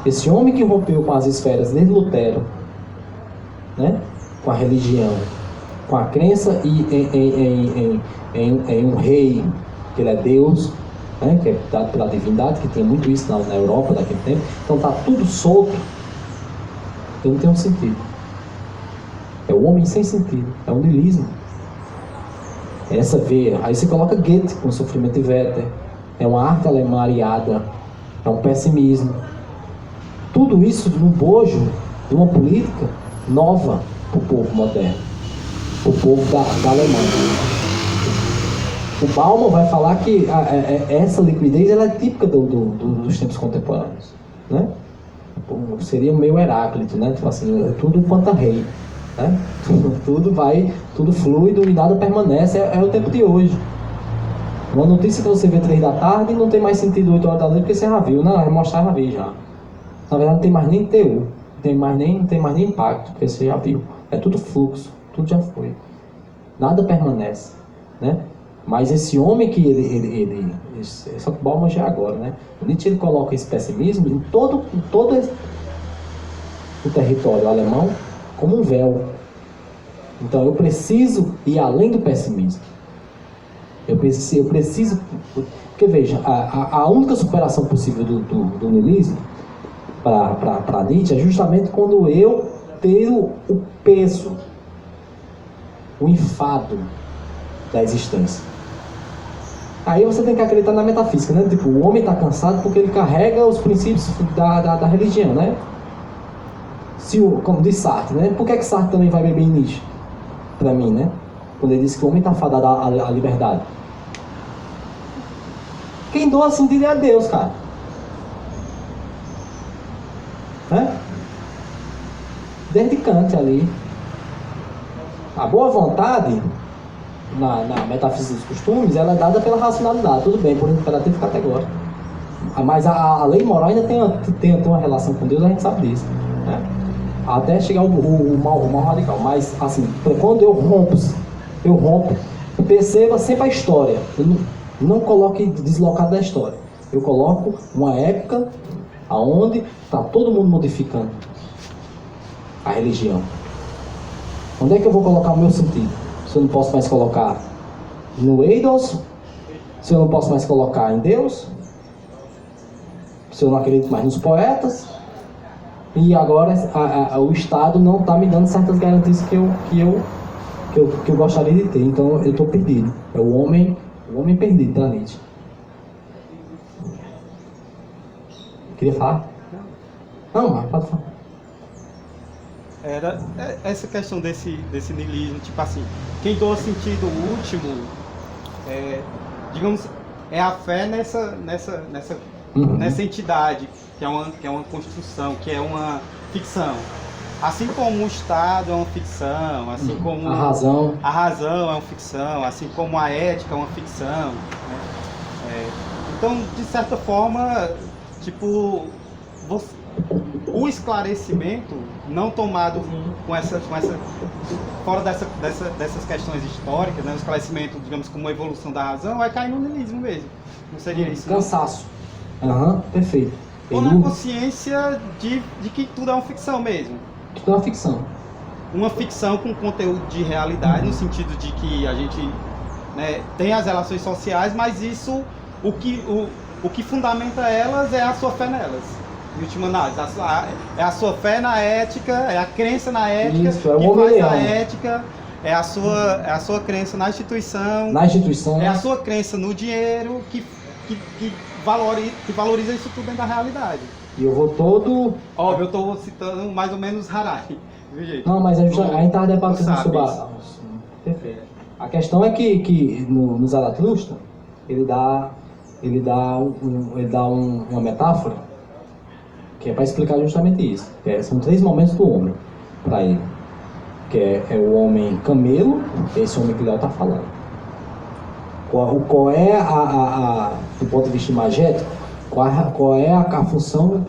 S2: esse homem que rompeu com as esferas desde Lutero, né? Com a religião, com a crença em um rei, que ele é Deus, né? Que é dado pela divindade, que tem muito isso na Europa daquele tempo, então está tudo solto. Então não tem um sentido. É o homem sem sentido. É o niilismo. É essa veia. Aí você coloca Goethe com o sofrimento de Werther. É uma arte alemã ariada. É um pessimismo. Tudo isso no bojo de uma política nova para o povo moderno. Para o povo da Alemanha. O Bauman vai falar que essa liquidez ela é típica dos tempos contemporâneos. Né? Seria meio Heráclito, né? Tipo assim, tudo panta-rei, né? Tudo fluido e nada permanece, é o tempo de hoje. Uma notícia que você vê 3 da tarde não tem mais sentido 8 horas da noite porque você já viu, não, mostrar já vi já. Na verdade não tem mais nem teor, não tem mais nem impacto, porque você já viu. É tudo fluxo, tudo já foi. Nada permanece, né? Mas esse homem que ele só que o Bauman já é agora, né? O Nietzsche ele coloca esse pessimismo em todo o território alemão como um véu. Então eu preciso ir além do pessimismo. Eu preciso porque veja, a única superação possível do niilismo para Nietzsche é justamente quando eu tenho o peso, o enfado da existência. Aí você tem que acreditar na metafísica, né? Tipo, o homem está cansado porque ele carrega os princípios da religião, né? Como diz Sartre, né? Por que Sartre também vai beber em Nietzsche? Para mim, né? Quando ele diz que o homem está fadado à liberdade. Quem doa sentido é a Deus, cara. né? Desde Kant ali. A boa vontade, na metafísica dos costumes, ela é dada pela racionalidade, tudo bem, por imperativo categórico. Mas a lei moral ainda tem uma relação com Deus, a gente sabe disso, né? Até chegar o mal radical. Mas, assim, quando eu rompo, perceba sempre a história. Eu não coloque deslocado da história. Eu coloco uma época onde está todo mundo modificando a religião. Onde é que eu vou colocar o meu sentido? Se eu não posso mais colocar no Eidos, se eu não posso mais colocar em Deus, se eu não acredito mais nos poetas, e agora o Estado não está me dando certas garantias que eu gostaria de ter. Então eu estou perdido. É o homem perdido da Nietzsche. Queria falar? Não, mas pode falar.
S5: Era essa questão desse niilismo, tipo assim, quem doa sentido último, digamos, é a fé nessa entidade, que é uma construção, que é uma ficção. Assim como o Estado é uma ficção, assim como a razão é uma ficção, assim como a ética é uma ficção, né? Então, de certa forma, tipo, o esclarecimento não tomado fora dessas questões históricas, né, o esclarecimento, digamos, como a evolução da razão, vai cair no niilismo mesmo. Não seria isso?
S2: Cansaço. Perfeito.
S5: Ou na consciência de que tudo é uma ficção mesmo.
S2: Tudo é uma ficção.
S5: Uma ficção com conteúdo de realidade, no sentido de que a gente, né, tem as relações sociais, mas isso, o que fundamenta elas é a sua fé nelas. Em última análise, é a sua fé na ética, é a crença na ética,
S2: isso,
S5: que faz a ética, é a sua crença na instituição, é a sua crença no dinheiro que valoriza isso tudo dentro da realidade.
S2: E eu vou todo...
S5: Óbvio, eu estou citando mais ou menos Harari.
S2: Não, mas a gente está debatendo sobre Perfeito. A questão é que no Zaratustra, ele dá uma metáfora que é para explicar justamente isso. São 3 momentos do homem para ele. Que é o homem camelo, esse homem que o Léo está falando. Qual é do ponto de vista imagético, qual é a função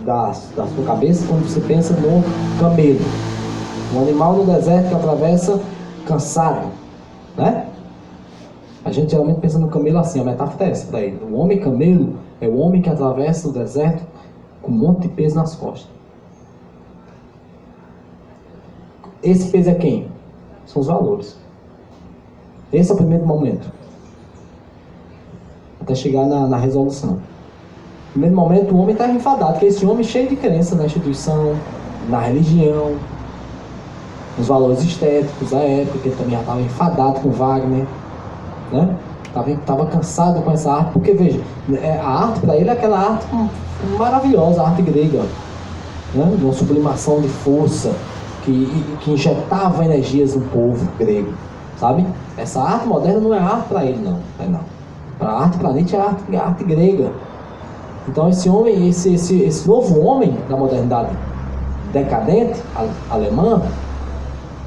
S2: da sua cabeça quando você pensa no camelo? Um animal no deserto que atravessa cansado, né? A gente geralmente pensa no camelo assim, a metáfora é essa para ele. O homem camelo é o homem que atravessa o deserto com um monte de peso nas costas. Esse peso é quem? São os valores. Esse é o primeiro momento. Até chegar na resolução. No primeiro momento o homem está enfadado, porque esse homem cheio de crença na instituição, na religião, nos valores estéticos da época, ele também já estava enfadado com Wagner, né? Estava cansado com essa arte, porque veja, a arte para ele é aquela arte maravilhosa, a arte grega, né? Uma sublimação de força que injetava energias no povo grego, sabe? Essa arte moderna não é arte para ele, não. Para a arte, para Nietzsche, é a arte grega. Então esse homem, esse novo homem da modernidade decadente, alemã,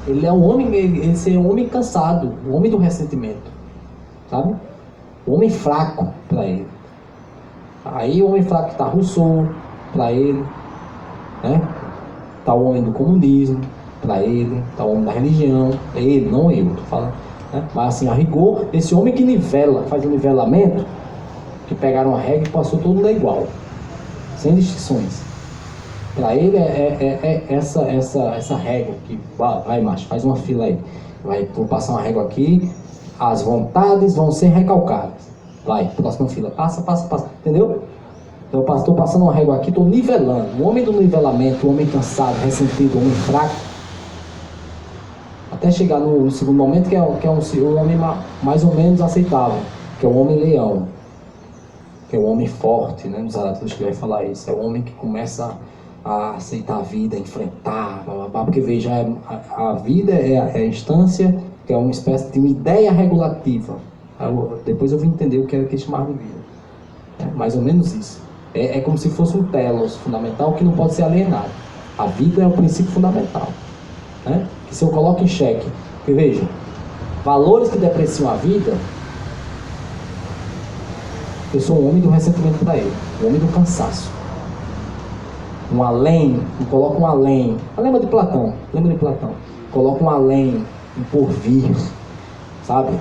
S2: ele é um homem cansado, um homem do ressentimento, sabe? Um homem fraco para ele. Aí o homem fraco está Rousseau para ele, né? Está o homem do comunismo para ele, está o homem da religião, é ele, não eu, tô falando, né? Mas assim, a rigor, esse homem que nivela, faz um nivelamento, que pegaram a regra e passou todo mundo igual, sem distinções. Para ele é essa régua que vai, macho, faz uma fila aí, vou passar uma régua aqui, as vontades vão ser recalcadas, vai, próxima fila, passa, entendeu? Então eu estou passando uma régua aqui, estou nivelando. O homem do nivelamento, o homem cansado, ressentido, o homem fraco, até chegar no segundo momento, que é um homem mais ou menos aceitável, que é o homem leão, que é o homem forte, né? Nos Zaratustra que vai falar isso, é o homem que começa a aceitar a vida, enfrentar, porque veja, a vida é a instância, que é uma espécie de uma ideia regulativa. Depois eu vou entender o que é que chamar de vida. É mais ou menos isso. É como se fosse um telos fundamental que não pode ser alienado. A vida é o princípio fundamental, né? Que se eu coloco em xeque, porque veja, valores que depreciam a vida, eu sou um homem do ressentimento para ele, um homem do cansaço. Um além, eu coloco um além. Lembra de Platão? Coloca um além, um porvir, sabe?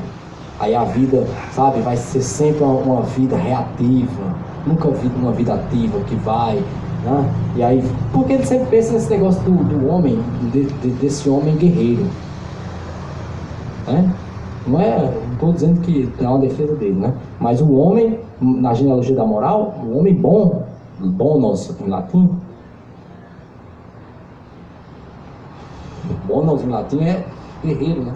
S2: Aí a vida, sabe, vai ser sempre uma vida reativa, nunca uma vida ativa que vai, né? E aí, porque ele sempre pensa nesse negócio do homem, desse homem guerreiro, né? Não estou dizendo que é uma defesa dele, né? Mas o homem, na genealogia da moral, o homem bom em latim, bonos em latim é guerreiro, né?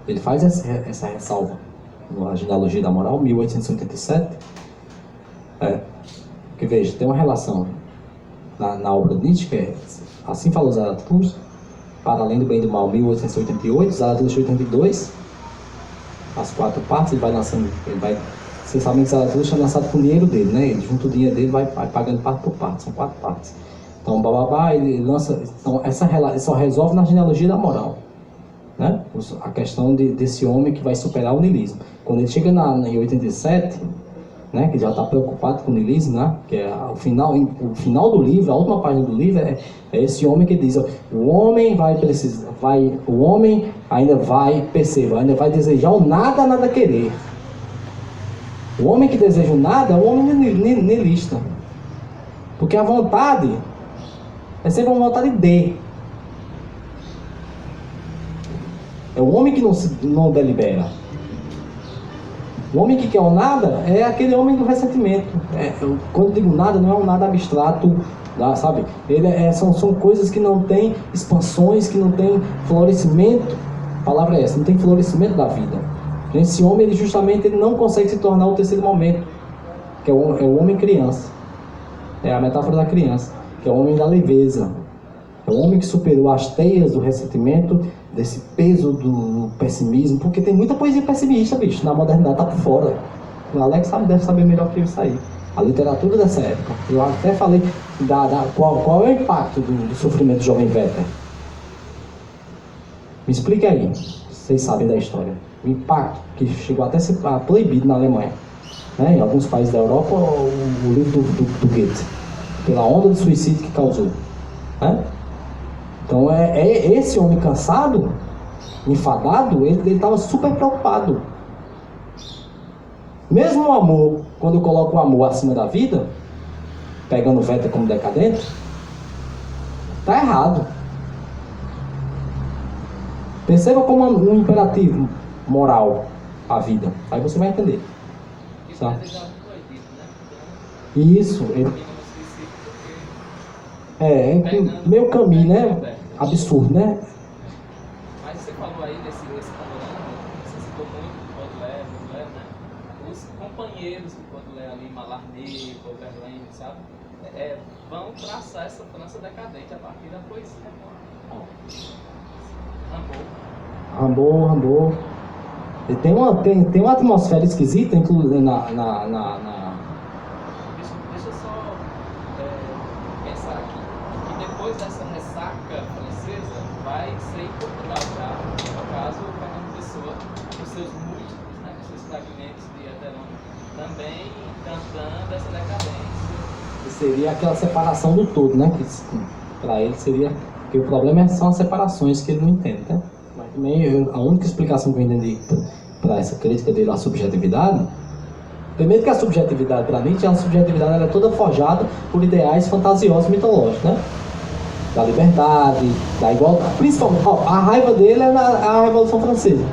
S2: Ele faz essa ressalva na genealogia da moral, 1887. Porque veja, tem uma relação na obra de Nietzsche, que é Assim Falou Zaratustra, Para Além do Bem e do Mal, 1888, Zaratustra 82, as 4 partes, ele vai lançando, vocês sabem que Zaratustra é lançado com o dinheiro dele, né? Ele junta o dinheiro dele, vai pagando parte por parte, são 4 partes. Então, ele lança, então essa só resolve na genealogia da moral, né? A questão desse homem que vai superar o niilismo. Quando ele chega em 87, né, que já está preocupado com o niilismo, né, que é o final do livro, a última página do livro é esse homem que diz: o homem ainda vai desejar o nada, nada querer. O homem que deseja o nada é o homem niilista, porque a vontade é sempre uma vontade de. É o homem que não delibera. O homem que quer o nada é aquele homem do ressentimento. Quando eu digo nada, não é um nada abstrato, sabe? São coisas que não têm expansões, que não têm florescimento. A palavra é essa, não tem florescimento da vida. Esse homem, ele não consegue se tornar o terceiro momento, que é o homem criança. É a metáfora da criança, que é o homem da leveza. É o homem que superou as teias do ressentimento, desse peso do pessimismo, porque tem muita poesia pessimista, bicho, na modernidade, tá por fora. O Alex deve saber melhor que isso aí. A literatura dessa época. Eu até falei qual é o impacto do sofrimento do jovem Werther. Me explique aí, vocês sabem da história. O impacto que chegou até a ser proibido na Alemanha, né? Em alguns países da Europa, o livro do Goethe, pela onda de suicídio que causou, né? Então esse homem cansado, enfadado, ele estava super preocupado. Mesmo o amor, quando eu coloco o amor acima da vida, pegando o Werther como decadente, está errado. Perceba como um imperativo moral a vida. Aí você vai entender. Sabe? Isso. Meio caminho, né? Absurdo, né?
S1: Mas você falou aí desse panorama, você citou muito Baudelaire, né? Os companheiros do Baudelaire ali, Mallarmé, Oberlin, sabe? Vão traçar essa França decadente a partir da poesia.
S2: Rimbaud. Tem uma atmosfera esquisita, inclusive
S1: Deixa eu só pensar aqui, que depois dessa ressaca francesa, vai ser em Portugal já, no caso, o Fernando Pessoa, com seus múltiplos, né, com seus fragmentos de Eterônimo, também cantando essa decadência.
S2: Seria aquela separação do todo, né? Que para ele seria... Porque o problema são as separações que ele não entende, né? Mas também a única explicação que eu entendi para essa crítica dele à subjetividade, primeiro que a subjetividade para Nietzsche, a subjetividade ela é toda forjada por ideais fantasiosos mitológicos, né? Da liberdade, da igualdade. Principalmente, a raiva dele é a Revolução Francesa.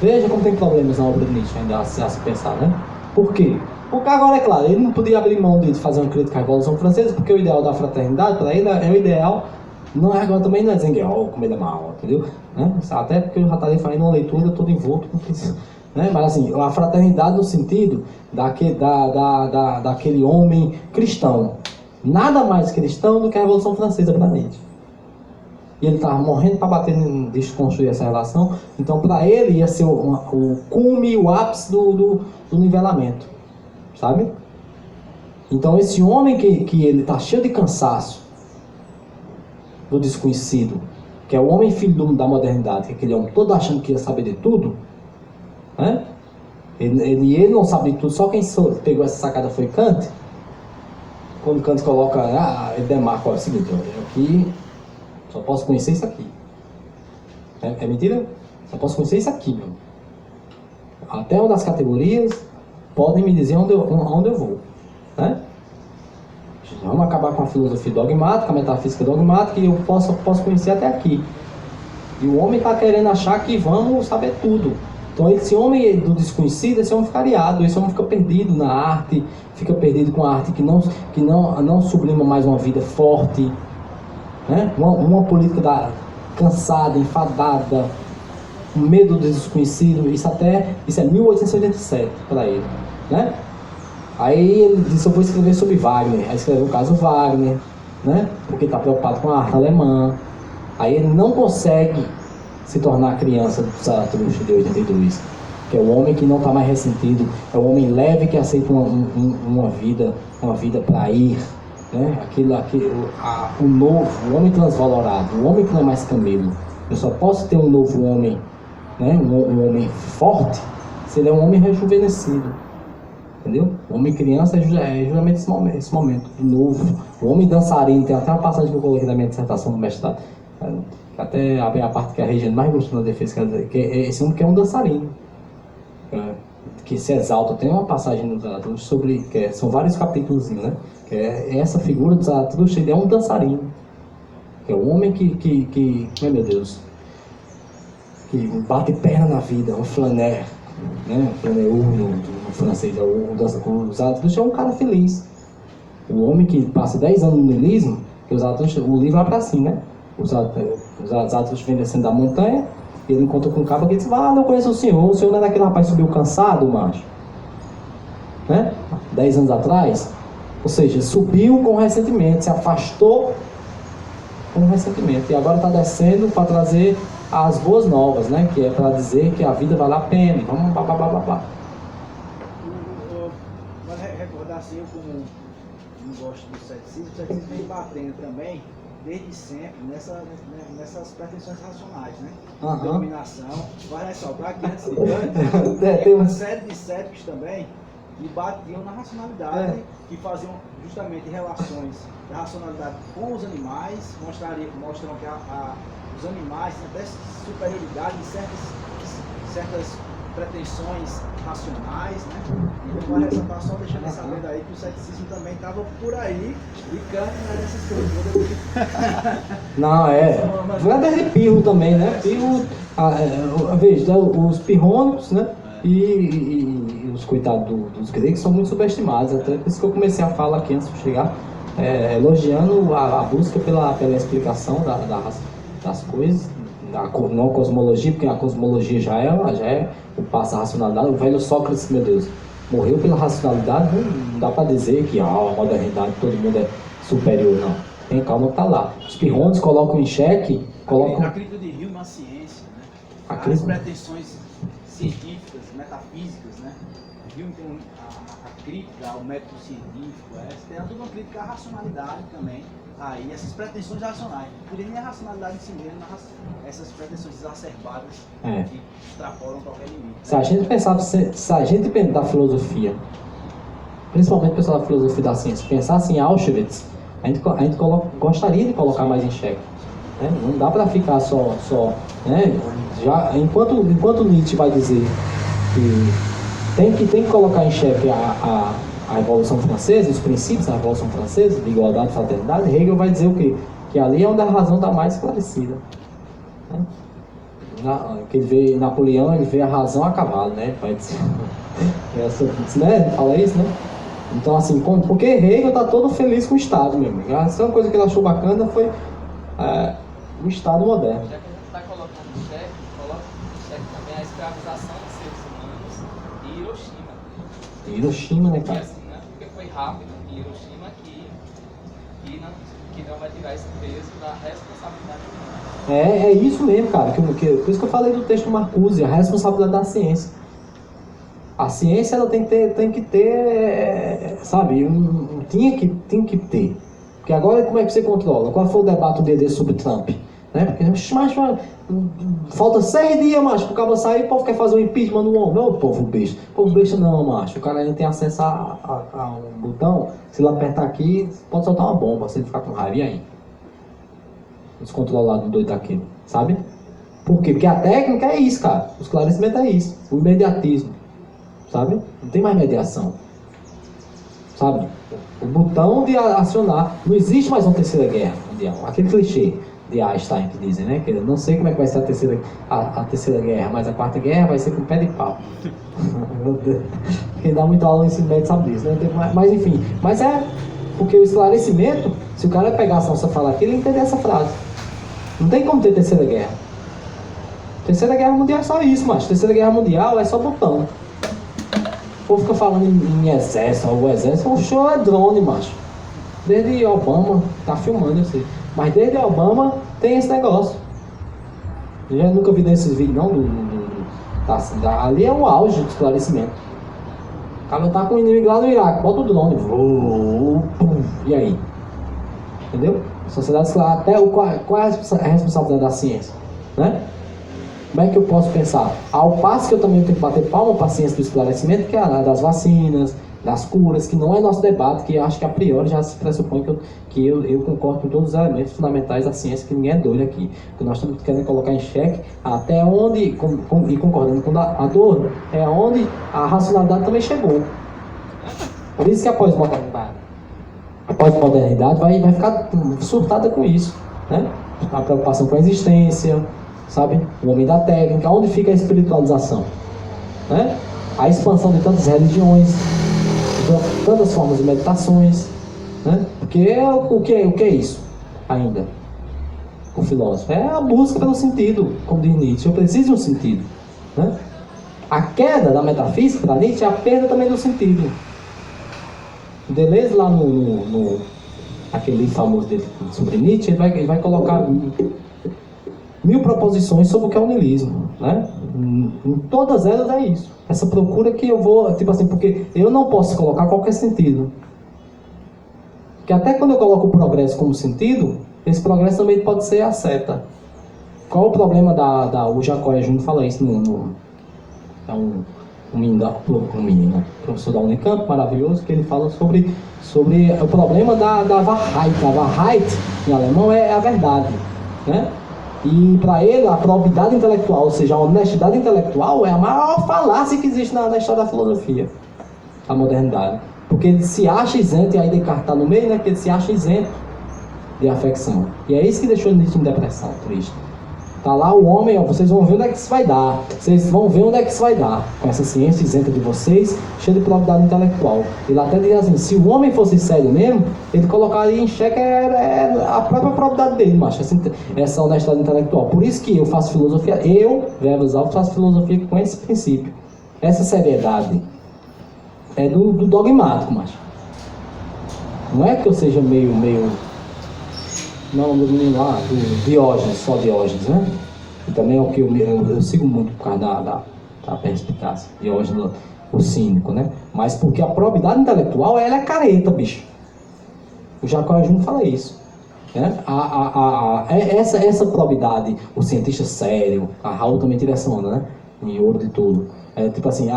S2: Veja como tem problemas na obra de Nietzsche ainda a se pensar, né? Por quê? Porque agora, é claro, ele não podia abrir mão de fazer uma crítica à Revolução Francesa, porque o ideal da fraternidade, para ele, é o ideal, não é agora também não é dizer, comida mal, entendeu? Né? Até porque eu já estarei fazendo uma leitura todo envolto, né? Mas assim, a fraternidade no sentido daquele homem cristão, nada mais cristão do que a Revolução Francesa para Nietzsche. E ele estava morrendo para bater em desconstruir essa relação, então para ele ia ser o cume, o ápice do nivelamento. sabe? Então esse homem que ele está cheio de cansaço do desconhecido, que é o homem filho da modernidade, que é aquele homem todo achando que ia saber de tudo, né? Ele não sabe de tudo, só quem pegou essa sacada foi Kant. Quando Kant coloca, ele demarca, é o seguinte, eu aqui só posso conhecer isso aqui. É mentira? Só posso conhecer isso aqui, meu. Até uma das categorias podem me dizer onde eu vou, né? Vamos acabar com a filosofia dogmática, a metafísica dogmática, e eu posso conhecer até aqui. E o homem está querendo achar que vamos saber tudo. Então esse homem do desconhecido, esse homem fica aliado, esse homem fica perdido na arte, fica perdido com a arte que não sublima mais uma vida forte, né? Uma política cansada, enfadada, um medo do desconhecido. Isso é 1887 para ele, né? Aí ele disse, eu vou escrever sobre Wagner. Aí escreveu o caso Wagner, né? Porque está preocupado com a arte alemã. Aí ele não consegue se tornar a criança do Zaratustra de 82, que é o homem que não está mais ressentido, é o homem leve que aceita uma vida para ir, né? O novo, o homem transvalorado, o homem que não é mais camelo. Eu só posso ter um novo homem, né? Um homem forte, se ele é um homem rejuvenescido. Entendeu? O homem criança é justamente esse momento, de novo. O homem dançarino, tem até uma passagem que eu coloquei na minha dissertação do mestrado, que até a parte que a Regina mais gostou na defesa, que é esse homem que é um dançarino, que se exalta. Tem uma passagem no Zaratustra sobre, são vários capítulos, né? Que é essa figura do Zaratustra, ele é um dançarino, que é um homem que meu Deus, que bate perna na vida, um flaner, né? Flaneur no francês, o Zaratustra é um cara feliz. O homem que passa 10 anos no niilismo, que o Zaratustra, o livro vai para cima, né? O Zaratustra vem descendo da montanha, e ele encontra com um cara que diz, eu conheço o senhor não é daquele rapaz que subiu cansado, macho, né? 10 anos atrás. Ou seja, subiu com ressentimento, se afastou com ressentimento, e agora está descendo para trazer as boas novas, né? Que é para dizer que a vida vale a pena, vamos babá.
S3: Vale recordar assim, eu como não gosto do ceticismo, o ceticismo vem batendo também, desde sempre, nessas pretensões racionais, né? Dominação. Vai ressaltar aqui antes de Kant, tem uma série de céticos também que batiam na racionalidade, que faziam justamente relações da racionalidade com os animais, mostram que os animais têm até superioridade em certas pretensões racionais, né? Então, para ressaltar, só deixando sabendo aí que o ceticismo também estava por aí, e Kant não era essas coisas.
S2: Não, não é desde Pirro também, né? Pirro, veja, os pirrônicos, né? E os coitados dos gregos são muito subestimados, até por isso que eu comecei a falar aqui antes de chegar, elogiando a busca pela explicação das coisas, não a cosmologia, porque a cosmologia já é o passo à racionalidade. O velho Sócrates, meu Deus, morreu pela racionalidade. Não dá para dizer que a modernidade todo mundo é superior, não. Tem calma que tá lá. Os pirrônicos colocam em xeque,
S3: a crítica de Hume à ciência, né? As pretensões científicas, metafísicas, né? Hume tem a crítica ao método científico, tem toda uma crítica à racionalidade também. Aí essas pretensões racionais, não nem a racionalidade em si mesmo, mas essas pretensões exacerbadas que extrapolam qualquer limite.
S2: Se a gente pensar da filosofia, principalmente o pessoal da filosofia da ciência, pensasse em Auschwitz, a gente gostaria de colocar mais em xeque, né? Não dá para ficar só né? Já, enquanto Nietzsche vai dizer que tem que colocar em xeque a Revolução Francesa, os princípios da Revolução Francesa, de igualdade e fraternidade, Hegel vai dizer o quê? Que ali é onde a razão está mais esclarecida, né? Que ele vê Napoleão, ele vê a razão a cavalo, né? Vai dizer, né? Fala isso, né? Então, assim, porque Hegel está todo feliz com o Estado mesmo. A única coisa que ele achou bacana foi o Estado moderno.
S1: Já que a gente está colocando em xeque, coloca em xeque também a escravização dos seres humanos e Hiroshima.
S2: Hiroshima, né, cara?
S1: Foi rápido em Hiroshima que não vai tirar esse peso da responsabilidade humana.
S2: É isso mesmo, cara. Por isso que eu falei do texto do Marcuse, a responsabilidade da ciência. A ciência ela tem que ter, sabe, tinha que ter. Porque agora como é que você controla? Qual foi o debate um dia desse sobre Trump? Né? Porque, mas, falta 6 dias, macho, pro cara sair, o povo quer fazer um impeachment no homem. Ô, povo besta. Povo besta não, macho. O cara ainda tem acesso a um botão. Se ele apertar aqui, pode soltar uma bomba, se ele ficar com raiva. E aí? Descontrolado, doido daquilo, sabe? Por quê? Porque a técnica é isso, cara. O esclarecimento é isso. O imediatismo, sabe? Não tem mais mediação, sabe? O botão de acionar. Não existe mais uma terceira guerra mundial. Aquele clichê de Einstein que dizem, né? Que eu não sei como é que vai ser a terceira guerra, mas a quarta guerra vai ser com pé de pau. Meu Deus. Quem dá muito aula no ensino médio sabe disso, né? Mas enfim. Mas é porque o esclarecimento, se o cara pegasse a nossa fala aqui, ele entender essa frase. Não tem como ter terceira guerra. Terceira guerra mundial é só isso, macho. Terceira guerra mundial é só botão. O povo fica falando em exército, o exército, o show é drone, macho. Desde Obama, tá filmando, eu sei. Mas desde Obama tem esse negócio. Eu já nunca vi nesses vídeos, não. Ali é o auge do esclarecimento. O cara tá com o inimigo lá no Iraque, bota o drone. E aí? Entendeu? A sociedade esclarece. Até qual é a responsabilidade da ciência? Né? Como é que eu posso pensar? Ao passo que eu também tenho que bater palma para a ciência do esclarecimento, que é a das vacinas, das curas, que não é nosso debate, que eu acho que a priori já se pressupõe que eu concordo com todos os elementos fundamentais da ciência, que ninguém é doido aqui. Que nós estamos querendo colocar em xeque até onde, e concordando com a Adorno, é onde a racionalidade também chegou. Por isso que a pós-modernidade vai ficar surtada com isso, né? A preocupação com a existência, sabe? O homem da técnica, onde fica a espiritualização, né? A expansão de tantas religiões, de tantas formas de meditações, né? Porque o que é isso ainda? O filósofo é a busca pelo sentido, como diz Nietzsche. Eu preciso de um sentido, né? A queda da metafísica para Nietzsche é a perda também do sentido. Deleuze lá no aquele livro famoso dele sobre Nietzsche, ele vai colocar 1000 proposições sobre o que é o niilismo, né? Em todas elas é isso. Essa procura que eu vou, tipo assim, porque eu não posso colocar qualquer sentido. Porque até quando eu coloco o progresso como sentido, esse progresso também pode ser a seta. Qual o problema o Jacóia Júnior fala isso é um menino, professor da Unicamp, maravilhoso, que ele fala sobre o problema da Wahrheit. A Wahrheit, em alemão, é a verdade, né? E para ele, a probidade intelectual, ou seja, a honestidade intelectual, é a maior falácia que existe na história da filosofia, da modernidade. Porque ele se acha isento, e aí Descartes está no meio, né? Que ele se acha isento de afecção. E é isso que deixou Nietzsche em depressão, triste. Tá lá o homem, ó, vocês vão ver onde é que isso vai dar. Vocês vão ver onde é que isso vai dar. Com essa ciência isenta de vocês, cheia de probidade intelectual. Ele até diz assim, se o homem fosse sério mesmo, ele colocaria em xeque a própria probidade dele, macho, essa honestidade intelectual. Por isso que eu faço filosofia, Verbas Alves, faço filosofia com esse princípio. Essa seriedade é do dogmático, macho. Não é que eu seja meio não, do menino lá, do Diógenes, só Diógenes, né? E também é o que eu sigo muito por causa da perspicácia. Diógenes, o cínico, né? Mas porque a probidade intelectual, ela é careta, bicho. O Jacóia Júnior fala isso, né? Essa probidade, o cientista sério, a Raul também tira essa onda, né? Em Ouro de Tudo. É, tipo assim,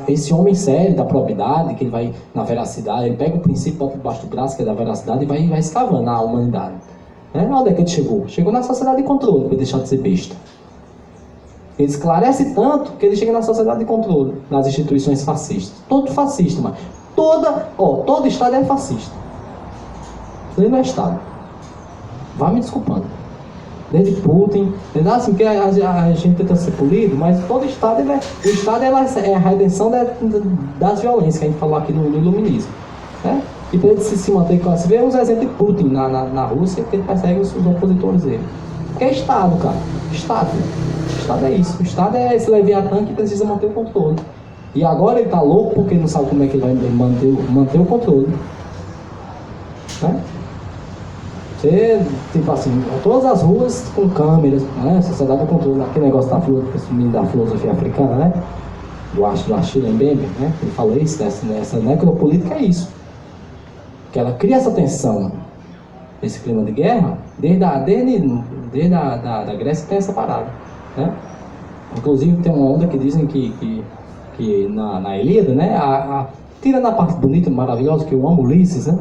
S2: esse homem sério da probidade, que ele vai na veracidade, ele pega o princípio, bota debaixo do braço, que é da veracidade, e vai escavando na humanidade. Onde é que ele chegou? Chegou na sociedade de controle, para deixar de ser besta. Ele esclarece tanto que ele chega na sociedade de controle, nas instituições fascistas. Todo fascista, mas todo Estado é fascista. Isso não é Estado. Vai me desculpando. Desde Putin, assim, que a gente tenta ser polido, mas todo Estado, o Estado é a redenção das violências, que a gente falou aqui no iluminismo, né? E para ele se manter com você vê os exemplos de Putin na Rússia, que ele persegue os opositores dele. Porque é Estado, cara. Estado é isso. O Estado é esse leviatã que precisa manter o controle. E agora ele tá louco porque não sabe como é que ele vai manter o controle. Né? Você, tipo assim, todas as ruas com câmeras, né? Sociedade do controle, aquele negócio da filosofia africana, né? do Achille Mbembe, né? Ele falou isso, essa necropolítica é isso. Que ela cria essa tensão, esse clima de guerra, desde a Grécia tem essa parada, né? Inclusive tem uma onda que dizem que na Ilíada, né? Tira na parte bonita, maravilhosa, que eu amo Ulisses, né?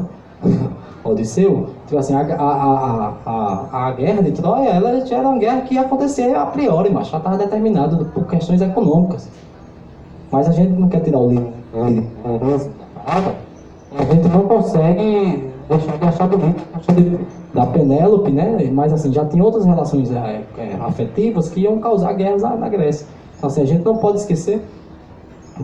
S2: Odisseu, tipo assim, a guerra de Troia, ela já era uma guerra que ia acontecer a priori, mas já estava determinado por questões econômicas. Mas a gente não quer tirar o livro a gente não consegue deixar de achar bonito da Penélope, né? Mas assim, já tinha outras relações afetivas que iam causar guerras na Grécia. Então assim, a gente não pode esquecer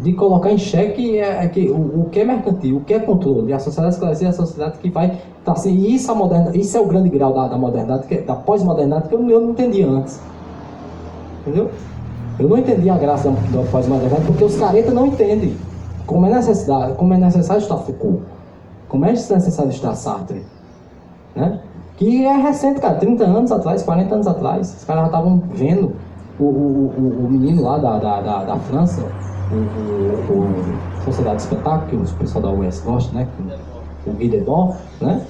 S2: de colocar em xeque o que é mercantil, o que é controle. A sociedade esclarecida é a sociedade que vai estar assim, e isso é o grande grau da modernidade, da pós-modernidade, que eu não entendi antes. Entendeu? Eu não entendi a graça da pós-modernidade porque os caretas não entendem como é necessário estudar Foucault, como é necessário estudar Sartre, né? Que é recente, cara, 30 anos atrás, 40 anos atrás, os caras já estavam vendo o menino lá da França, o Sociedade de Espetáculo, que o pessoal da UES gosta, né? O Guy Debord, né?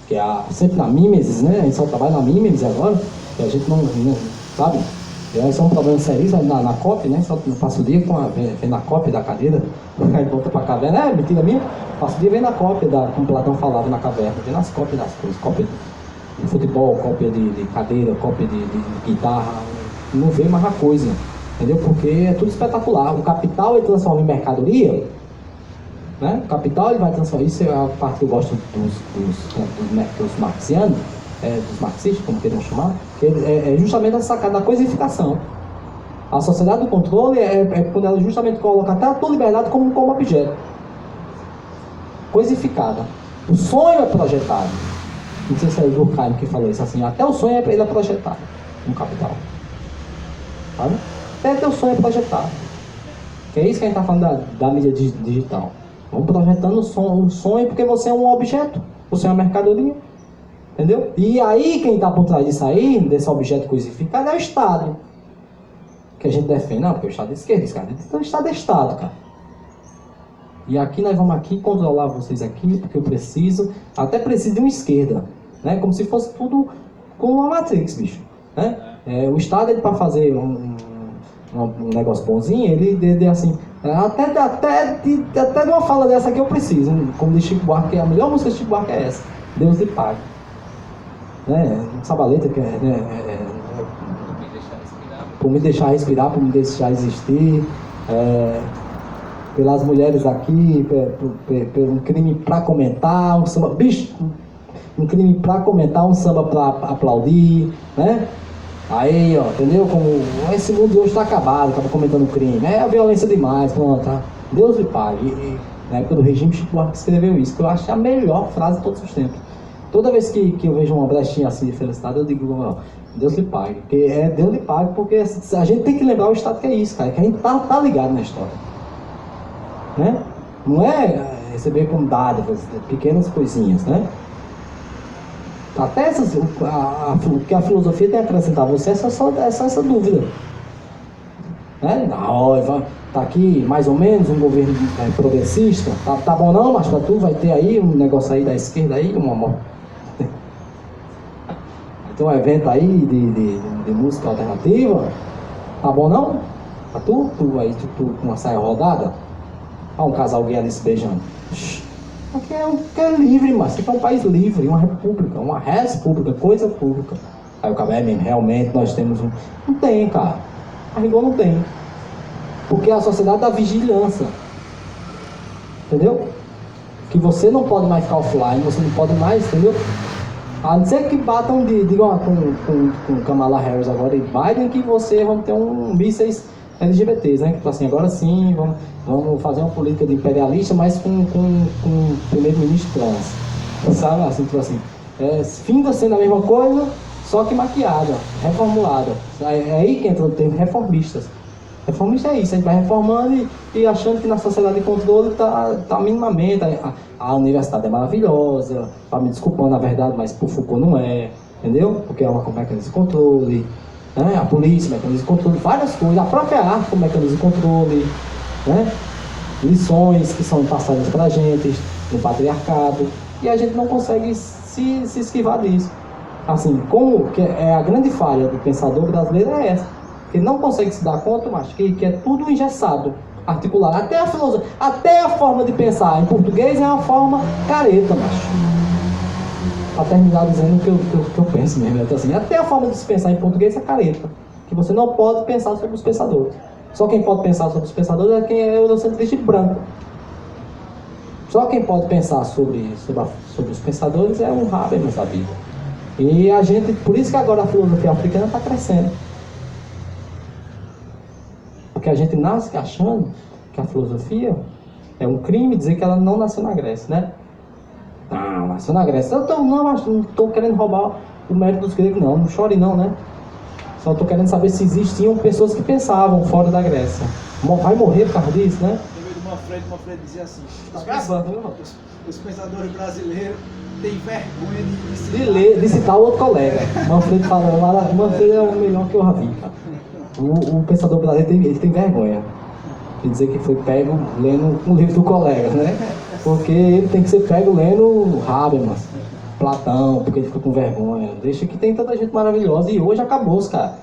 S2: Que é sempre na Mimesis, né? A gente só trabalha na Mimesis agora, que a gente não sabe. Isso é um problema sério na COP, né? Só passo o dia vem na COP da cadeira, aí volta pra caverna, mentira minha, passo o dia vem na COP, como Platão falava na caverna, vem nas COP das coisas, COP de futebol, COP de cadeira, COP de guitarra, não vê mais a coisa, entendeu? Porque é tudo espetacular. O capital ele transforma em mercadoria, né? O capital ele vai transformar, isso é a parte que eu gosto dos marxianos, dos marxistas, como queiram chamar, que é justamente essa sacada da coisificação. A sociedade do controle é quando ela justamente coloca até a tua liberdade como objeto. Coisificada. O sonho é projetado. Não sei se é o Durkheim que falou isso assim, até o sonho ele é projetado no capital. Sabe? Até o sonho é projetado. Que é isso que a gente está falando da mídia digital. Vamos projetando o sonho porque você é um objeto, você é uma mercadoria. Entendeu? E aí, quem está por trás disso aí, desse objeto coisificado, é o Estado. Que a gente defende. Não, porque o Estado é de esquerda, cara. Então o Estado é Estado, cara. E aqui nós vamos aqui controlar vocês aqui, porque eu preciso, até preciso de uma esquerda. Né? Como se fosse tudo com uma Matrix, bicho. Né? O Estado, ele para fazer um negócio bonzinho, ele assim, até de uma fala dessa aqui eu preciso. Como de Chico Buarque, a melhor música de Chico Buarque é essa. Deus lhe pague. Sabaleta que por me deixar respirar, por me deixar existir, pelas mulheres aqui, pelo crime pra comentar, um samba, bicho, um crime pra comentar, um samba pra aplaudir, né? Aí, ó, entendeu? Como esse mundo de hoje tá acabado, acaba comentando crime, é a violência demais, pronto, tá? Deus lhe pague. Na época do regime, Chico Buarque escreveu isso, que eu acho a melhor frase de todos os tempos. Toda vez que eu vejo uma brechinha assim de felicidade, eu digo, ó, Deus lhe pague. Porque Deus lhe pague, porque a gente tem que lembrar o Estado que é isso, cara, que a gente tá ligado na história. Né? Não é receber como dádivas, pequenas coisinhas, né? Até o que a filosofia tem a acrescentar a você é só essa dúvida. Né? Tá aqui mais ou menos um governo progressista, tá bom não, mas pra tu vai ter aí um negócio aí da esquerda aí, tem um evento aí de música alternativa, tá bom não? Pra tu aí, tu com uma saia rodada, um casal gay ali se beijando. Aqui é livre, mas aqui é um país livre, uma república, uma res pública, coisa pública. Aí o cara mesmo, realmente nós temos um... Não tem, cara. A rigor não tem. Porque é a sociedade da vigilância. Entendeu? Que você não pode mais ficar offline, você não pode mais, entendeu? A não ser que batam com Kamala Harris agora e Biden, que você vão ter mísseis LGBTs, né? Tipo assim, agora sim, vamos fazer uma política de imperialista, mas com o primeiro-ministro trans. Sabe? Assim, tipo assim, finda sendo a mesma coisa, só que maquiada, reformulada. É aí que entra o termo reformistas. Reformista é isso, a gente vai reformando e achando que na sociedade de controle tá minimamente. A universidade é maravilhosa, tá me desculpando na verdade, mas por Foucault não é, entendeu? Porque é uma mecanismo de controle, né? A polícia, mecanismo de controle, várias coisas, a própria arte como mecanismo de controle, né? Lições que são passadas pra gente no patriarcado, e a gente não consegue se esquivar disso. Assim, como que é a grande falha do pensador brasileiro é essa, que não consegue se dar conta, mas que é tudo engessado, articulado, até a filosofia, até a forma de pensar em português é uma forma careta, macho. Para terminar dizendo o que eu penso mesmo, então, assim, até a forma de se pensar em português é careta, que você não pode pensar sobre os pensadores. Só quem pode pensar sobre os pensadores é quem é eurocentrista e branco. Só quem pode pensar sobre os pensadores é um Habermas da vida. E a gente, por isso que agora a filosofia africana está crescendo. Porque a gente nasce achando que a filosofia é um crime dizer que ela não nasceu na Grécia, né? Não, nasceu na Grécia. Não estou querendo roubar o mérito dos gregos, não chore não, né? Só estou querendo saber se existiam pessoas que pensavam fora da Grécia. Vai morrer por causa disso, né?
S3: Manfredo dizia assim, os pensadores brasileiros têm vergonha
S2: de citar o outro colega. Manfredo falou, Manfredo é o melhor que eu já vi, cara. O pensador brasileiro ele tem vergonha de dizer que foi pego lendo um livro do colega, né? Porque ele tem que ser pego lendo Habermas, Platão, porque ele fica com vergonha. Deixa que tem tanta gente maravilhosa e hoje acabou, cara.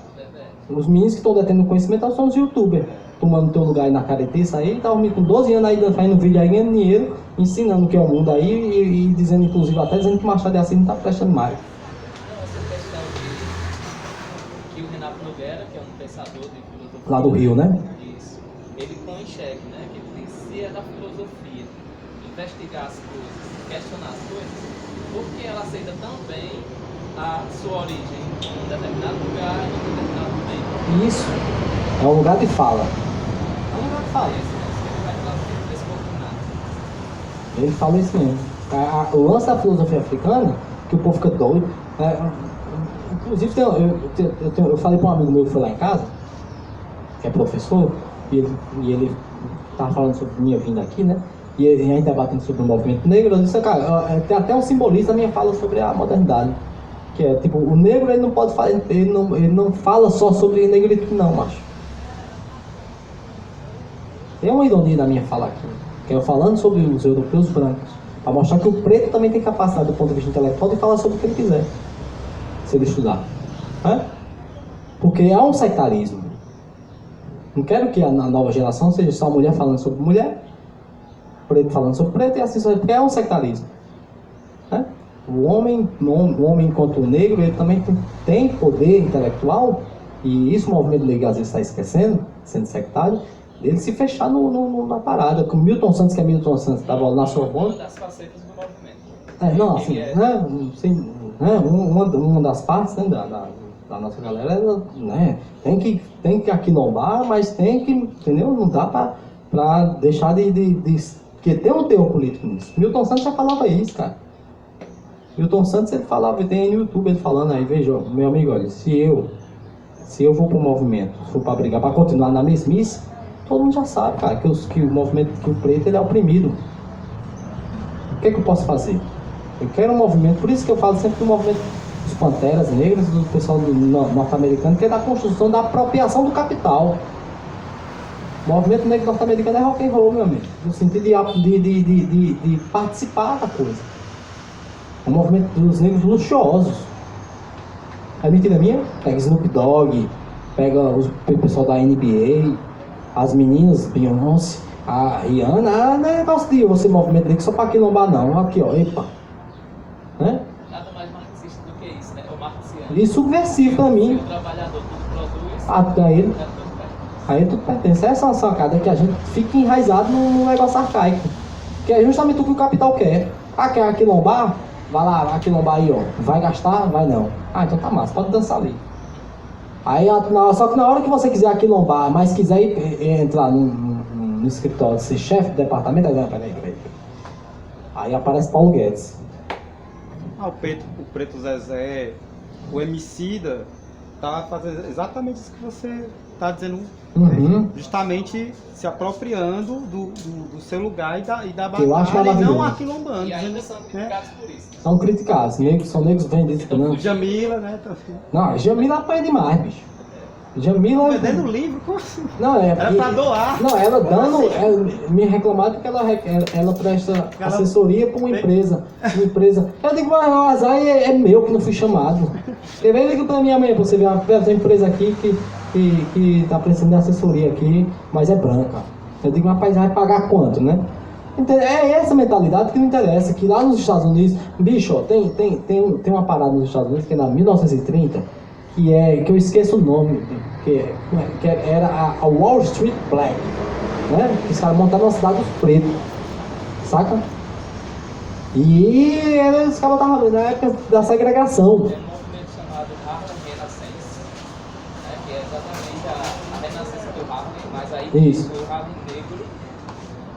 S2: Os meninos que estão detendo conhecimento são os youtubers, tomando teu lugar aí na caretice aí, tá com 12 anos aí fazendo vídeo aí, ganhando dinheiro, ensinando o que é o mundo aí e dizendo, inclusive, até dizendo que Machado de Assis não tá prestando mais.
S1: Essa questão que o Renato Nogueira, que é um pensador de filosofia
S2: lá do Rio, né?
S1: Isso, ele põe em xeque, né? Que ele diz, se é da filosofia investigar as coisas, questionar as coisas, por que ela aceita tão bem a sua origem em um determinado lugar e em um determinado momento?
S2: Isso, é um lugar de fala. É um lugar de fala. Ele fala isso mesmo. O lance da filosofia africana, que o povo fica doido. Inclusive, eu falei para um amigo meu que foi lá em casa, que é professor, e ele estava falando sobre minha vinda aqui, né? E a gente debatendo sobre o movimento negro. Eu disse, cara, tem até um simbolismo da minha fala sobre a modernidade. Que é, tipo, o negro ele não pode falar, ele não fala só sobre negritude, não, macho. Tem uma ironia na minha fala aqui, que é eu falando sobre os europeus brancos, para mostrar que o preto também tem capacidade, do ponto de vista intelectual, de falar sobre o que ele quiser, se ele estudar. Porque há um sectarismo. Não quero que a nova geração seja só mulher falando sobre mulher, preto falando sobre preto, e assim só, porque é um sectarismo. O homem enquanto negro, ele também tem poder intelectual, e isso o movimento negro às vezes está esquecendo, sendo sectário, ele se fechar na parada. Como Milton Santos, que é Milton Santos, estava na Sorbonne.
S1: Uma das facetas do movimento.
S2: Não, assim, uma das partes, né, da nossa galera, né, tem que aquilombar, mas tem que, entendeu? Não dá para deixar porque tem um teor político nisso. Milton Santos já falava isso, cara. Milton Santos, ele falava, tem no YouTube ele falando aí, veja, meu amigo, olha, se eu vou pro movimento, for para brigar, para continuar na mesmice, todo mundo já sabe, cara, que o movimento, que o preto, ele é oprimido. O que é que eu posso fazer? Eu quero um movimento, por isso que eu falo sempre do movimento dos Panteras Negras, do pessoal norte-americano, que é da construção da apropriação do capital. O movimento negro norte-americano é rock and roll, meu amigo, no sentido de participar da coisa. O movimento dos negros luxuosos. É mentira minha? Pega Snoop Dogg, pega o pessoal da NBA, as meninas, Beyoncé, a Rihanna. Não é negócio de você movimento negro só para quilombar, não. Aqui, ó, epa. Né?
S1: Nada mais marxista do que isso, né? O marxiano.
S2: E subversivo para mim.
S1: Se o trabalhador tudo produz,
S2: aí tudo pertence. Essa é uma sacada que a gente fica enraizado num negócio arcaico. Que é justamente o que o capital quer. Quer aquilombar? Vai lá, aquilombar aí, ó. Vai gastar? Vai não. Então tá massa, pode dançar ali. Aí, só que na hora que você quiser aquilombar, mas quiser entrar no escritório, ser chefe do departamento, peraí. Aí aparece Paulo Guedes.
S5: O Preto Zezé, o Emicida, tá fazendo exatamente isso que você tá dizendo. Justamente se apropriando do seu lugar e da batalha, e não aquilombando.
S1: E ainda são criticados por isso.
S2: São criticados, são negros vendidos.
S5: Então, Jamila, né?
S2: Não, Jamila apanha demais, bicho. Jamila...
S5: Vendendo livro? Como assim?
S2: Não,
S5: era pra doar.
S2: Não, ela dando... me reclamaram porque ela presta assessoria pra uma empresa. Eu digo, mas o azar é meu que não fui chamado. Você vem liga pra minha mãe pra você ver uma empresa aqui que tá precisando de assessoria aqui, mas é branca. Eu digo, rapaz, vai pagar quanto, né? É essa mentalidade que não interessa, que lá nos Estados Unidos, bicho, ó, tem uma parada nos Estados Unidos que é na 1930, que eu esqueço o nome, que era a Wall Street Black, né? Que os caras montaram uma cidade dos pretos, saca? E os caras estavam na época da segregação.
S1: Tem um movimento chamado Harlem Renaissance, né? Que é exatamente a renascença do Harlem, mas aí
S2: Isso.
S1: o Harlem negro,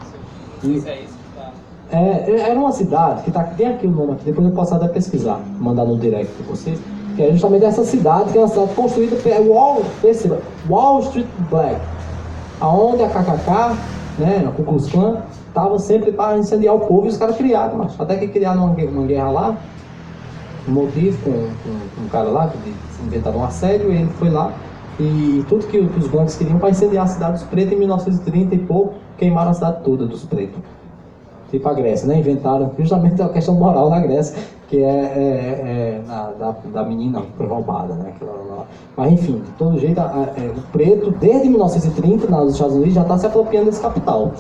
S1: não sei se é isso que tá...
S2: Era uma cidade que tem aqui o nome aqui, depois eu posso até pesquisar, mandar no direct para vocês, que é justamente essa cidade, que é uma cidade construída pela Wall Street Black, aonde a KKK, né, a Ku Klux Klan, estava sempre para incendiar o povo e os caras criaram, mas até que criaram uma guerra lá, um motivo com um cara lá, que inventaram um assédio, e ele foi lá, e tudo que os brancos queriam para incendiar a cidade dos pretos em 1930 e pouco, queimaram a cidade toda dos pretos. Tipo a Grécia, né? Inventaram justamente a questão moral na Grécia, que da menina que foi roubada, né? Mas enfim, de todo jeito, o preto, desde 1930, nos Estados Unidos, já está se apropriando desse capital.